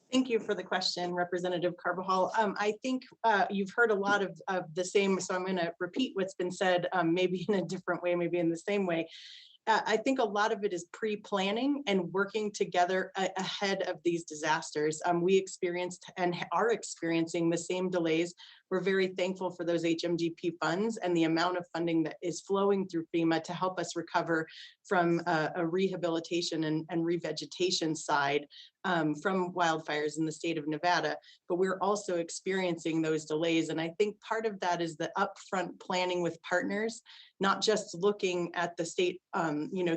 Speaker 5: Thank you for the question, Representative Carbajal. I think you've heard a lot of the same, so I'm going to repeat what's been said, maybe in a different way, maybe in the same way. I think a lot of it is pre-planning and working together ahead of these disasters. We experienced and are experiencing the same delays. We're very thankful for those HMGP funds and the amount of funding that is flowing through FEMA to help us recover from a rehabilitation and revegetation side from wildfires in the state of Nevada. But we're also experiencing those delays. And I think part of that is the upfront planning with partners, not just looking at the state,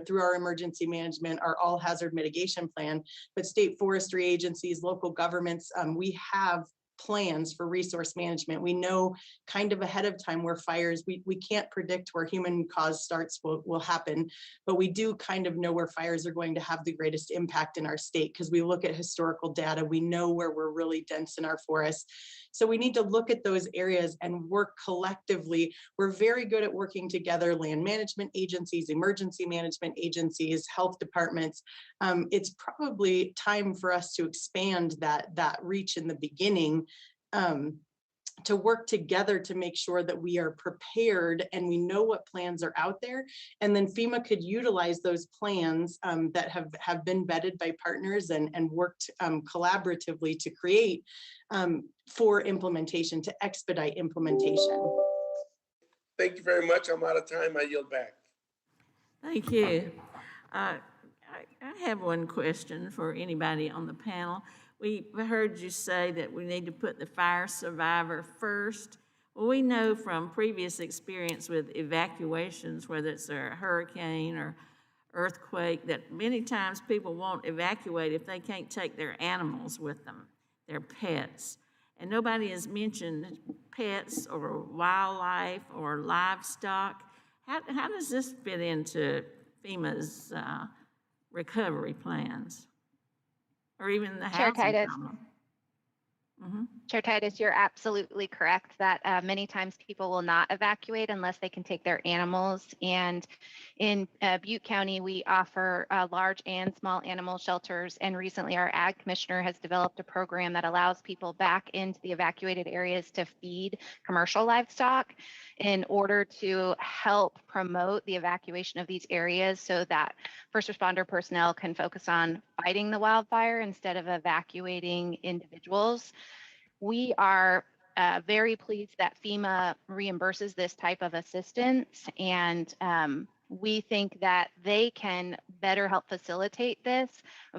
Speaker 5: through our emergency management, our all hazard mitigation plan, but state forestry agencies, local governments. We have plans for resource management. We know kind of ahead of time where fires, we can't predict where human cause starts will happen, but we do kind of know where fires are going to have the greatest impact in our state because we look at historical data. We know where we're really dense in our forests. So we need to look at those areas and work collectively. We're very good at working together, land management agencies, emergency management agencies, health departments. It's probably time for us to expand that reach in the beginning, to work together to make sure that we are prepared and we know what plans are out there. And then FEMA could utilize those plans that have been vetted by partners and worked collaboratively to create for implementation, to expedite implementation.
Speaker 16: Thank you very much. I'm out of time. I yield back.
Speaker 1: Thank you. I have one question for anybody on the panel. We heard you say that we need to put the fire survivor first. Well, we know from previous experience with evacuations, whether it's a hurricane or earthquake, that many times people won't evacuate if they can't take their animals with them, their pets. And nobody has mentioned pets or wildlife or livestock. How does this fit into FEMA's recovery plans? Or even the
Speaker 8: Chair
Speaker 1: housing
Speaker 8: Titus.
Speaker 1: problem?
Speaker 8: Chair Titus, you're absolutely correct that many times people will not evacuate unless they can take their animals. And in Butte County, we offer large and small animal shelters. And recently our Ag Commissioner has developed a program that allows people back into the evacuated areas to feed commercial livestock in order to help promote the evacuation of these areas so that first responder personnel can focus on fighting the wildfire instead of evacuating individuals. We are very pleased that FEMA reimburses this type of assistance, and we think that they can better help facilitate this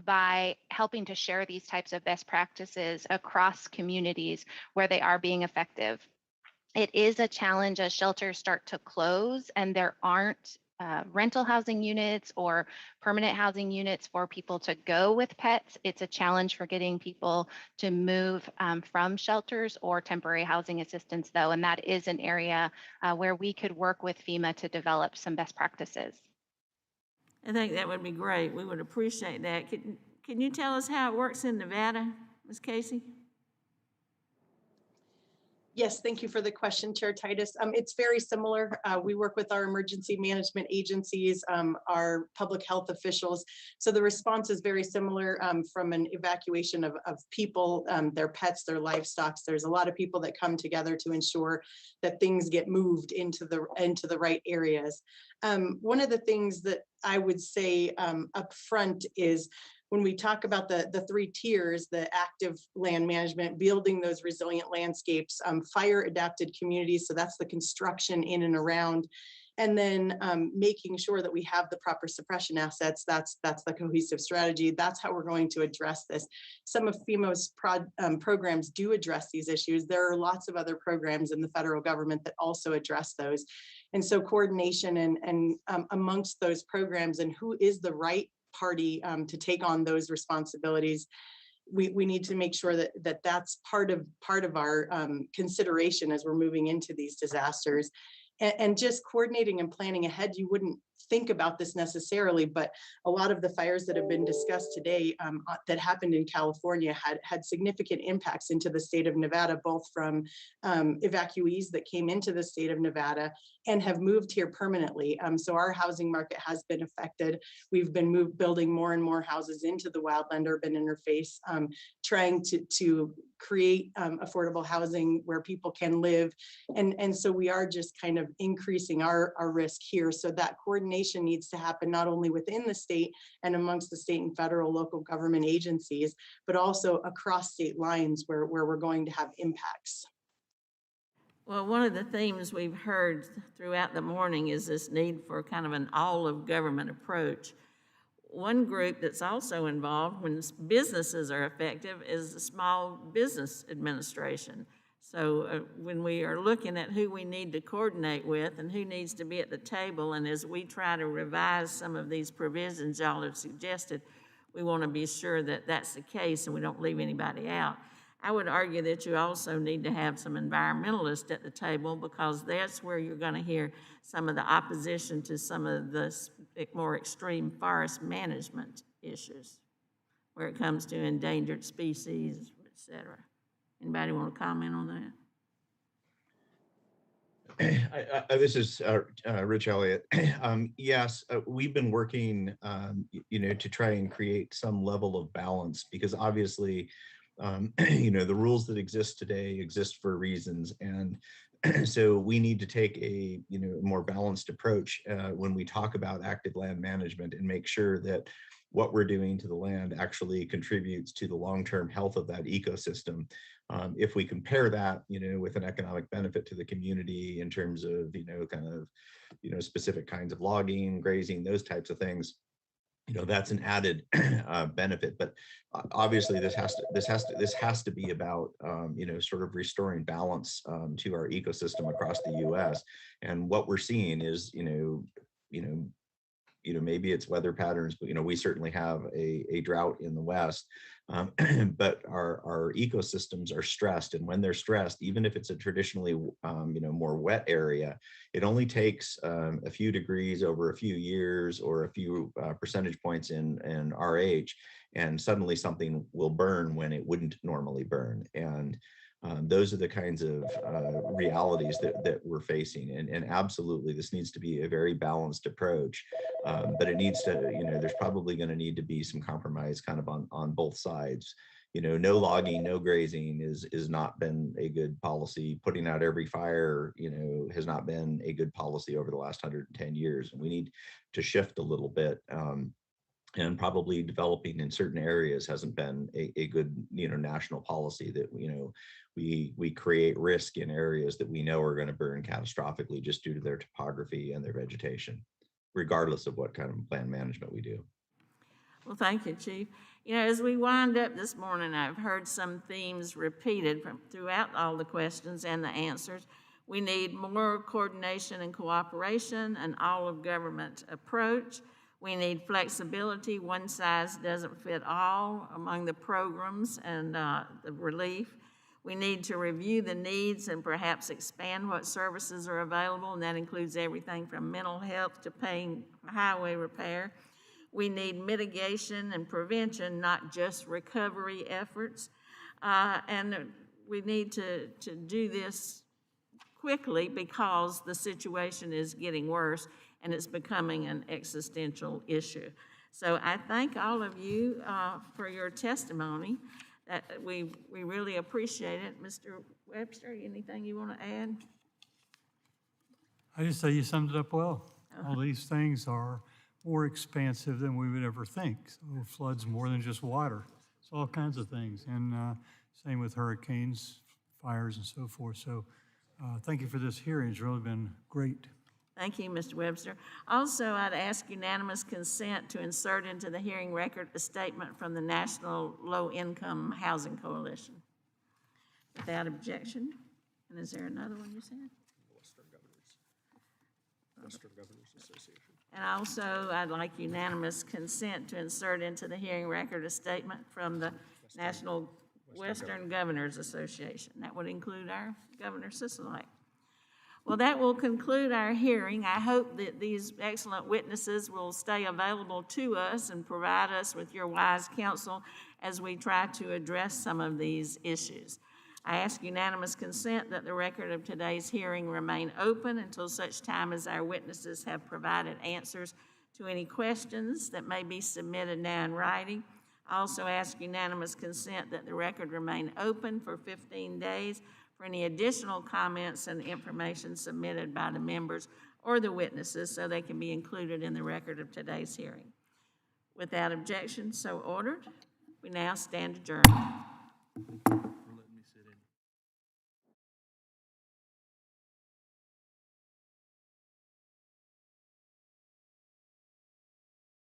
Speaker 8: by helping to share these types of best practices across communities where they are being effective. It is a challenge as shelters start to close and there aren't rental housing units or permanent housing units for people to go with pets. It's a challenge for getting people to move from shelters or temporary housing assistance, though, and that is an area where we could work with FEMA to develop some best practices.
Speaker 1: I think that would be great. We would appreciate that. Can you tell us how it works in Nevada, Ms. Casey?
Speaker 5: Yes, thank you for the question, Chair Titus. It's very similar. We work with our emergency management agencies, our public health officials. So the response is very similar from an evacuation of people, their pets, their livestock. There's a lot of people that come together to ensure that things get moved into the right areas. One of the things that I would say up front is when we talk about the three tiers, the active land management, building those resilient landscapes, fire adapted communities, so that's the construction in and around, and then making sure that we have the proper suppression assets, that's the cohesive strategy. That's how we're going to address this. Some of FEMA's programs do address these issues. There are lots of other programs in the federal government that also address those. And so coordination and amongst those programs and who is the right party to take on those responsibilities, we need to make sure that that's part of our consideration as we're moving into these disasters. And just coordinating and planning ahead, you wouldn't think about this necessarily, but a lot of the fires that have been discussed today that happened in California had significant impacts into the state of Nevada, both from evacuees that came into the state of Nevada and have moved here permanently. So our housing market has been affected. We've been building more and more houses into the wildland urban interface, trying to create affordable housing where people can live. And so we are just kind of increasing our risk here. So that coordination needs to happen not only within the state and amongst the state and federal local government agencies, but also across state lines where we're going to have impacts.
Speaker 1: Well, one of the themes we've heard throughout the morning is this need for kind of an all-of-government approach. One group that's also involved when businesses are effective is the Small Business Administration. So when we are looking at who we need to coordinate with and who needs to be at the table, and as we try to revise some of these provisions y'all have suggested, we want to be sure that that's the case and we don't leave anybody out. I would argue that you also need to have some environmentalists at the table, because that's where you're going to hear some of the opposition to some of the more extreme forest management issues, where it comes to endangered species, et cetera. Anybody want to comment on that?
Speaker 6: This is Rich Elliott. Yes, we've been working, to try and create some level of balance, because obviously, the rules that exist today exist for reasons. And so we need to take a, more balanced approach when we talk about active land management, and make sure that what we're doing to the land actually contributes to the long-term health of that ecosystem. If we compare that, with an economic benefit to the community in terms of, specific kinds of logging, grazing, those types of things, that's an added benefit. But obviously, this has to be about, sort of restoring balance to our ecosystem across the U.S. And what we're seeing is, maybe it's weather patterns, but, we certainly have a drought in the West, but our ecosystems are stressed. And when they're stressed, even if it's a traditionally, more wet area, it only takes a few degrees over a few years, or a few percentage points in RH, and suddenly something will burn when it wouldn't normally burn. And those are the kinds of realities that we're facing. And absolutely, this needs to be a very balanced approach, but it needs to, there's probably going to need to be some compromise kind of on both sides. No logging, no grazing is not been a good policy. Putting out every fire, has not been a good policy over the last 110 years. And we need to shift a little bit. And probably developing in certain areas hasn't been a good, national policy, that, we create risk in areas that we know are going to burn catastrophically just due to their topography and their vegetation, regardless of what kind of land management we do.
Speaker 1: Well, thank you, Chief. As we wind up this morning, I've heard some themes repeated throughout all the questions and the answers. We need more coordination and cooperation, an all-of-government approach. We need flexibility. One size doesn't fit all among the programs and the relief. We need to review the needs and perhaps expand what services are available, and that includes everything from mental health to paying highway repair. We need mitigation and prevention, not just recovery efforts. And we need to do this quickly, because the situation is getting worse and it's becoming an existential issue. So I thank all of you for your testimony. That we really appreciate it. Mr. Webster, anything you want to add?
Speaker 2: I just say you summed it up well. All these things are more expansive than we would ever think. So floods more than just water. It's all kinds of things. And same with hurricanes, fires, and so forth. So thank you for this hearing. It's really been great.
Speaker 1: Thank you, Mr. Webster. Also, I'd ask unanimous consent to insert into the hearing record a statement from the National Low Income Housing Coalition. Without objection. And is there another one you said? Western Governors Association. And also, I'd like unanimous consent to insert into the hearing record a statement from the National Western Governors Association. That would include our Governor Sisolak. Well, that will conclude our hearing. I hope that these excellent witnesses will stay available to us and provide us with your wise counsel as we try to address some of these issues. I ask unanimous consent that the record of today's hearing remain open until such time as our witnesses have provided answers to any questions that may be submitted now in writing. I also ask unanimous consent that the record remain open for 15 days for any additional comments and information submitted by the members or the witnesses, so they can be included in the record of today's hearing. Without objection, so ordered. We now stand adjourned.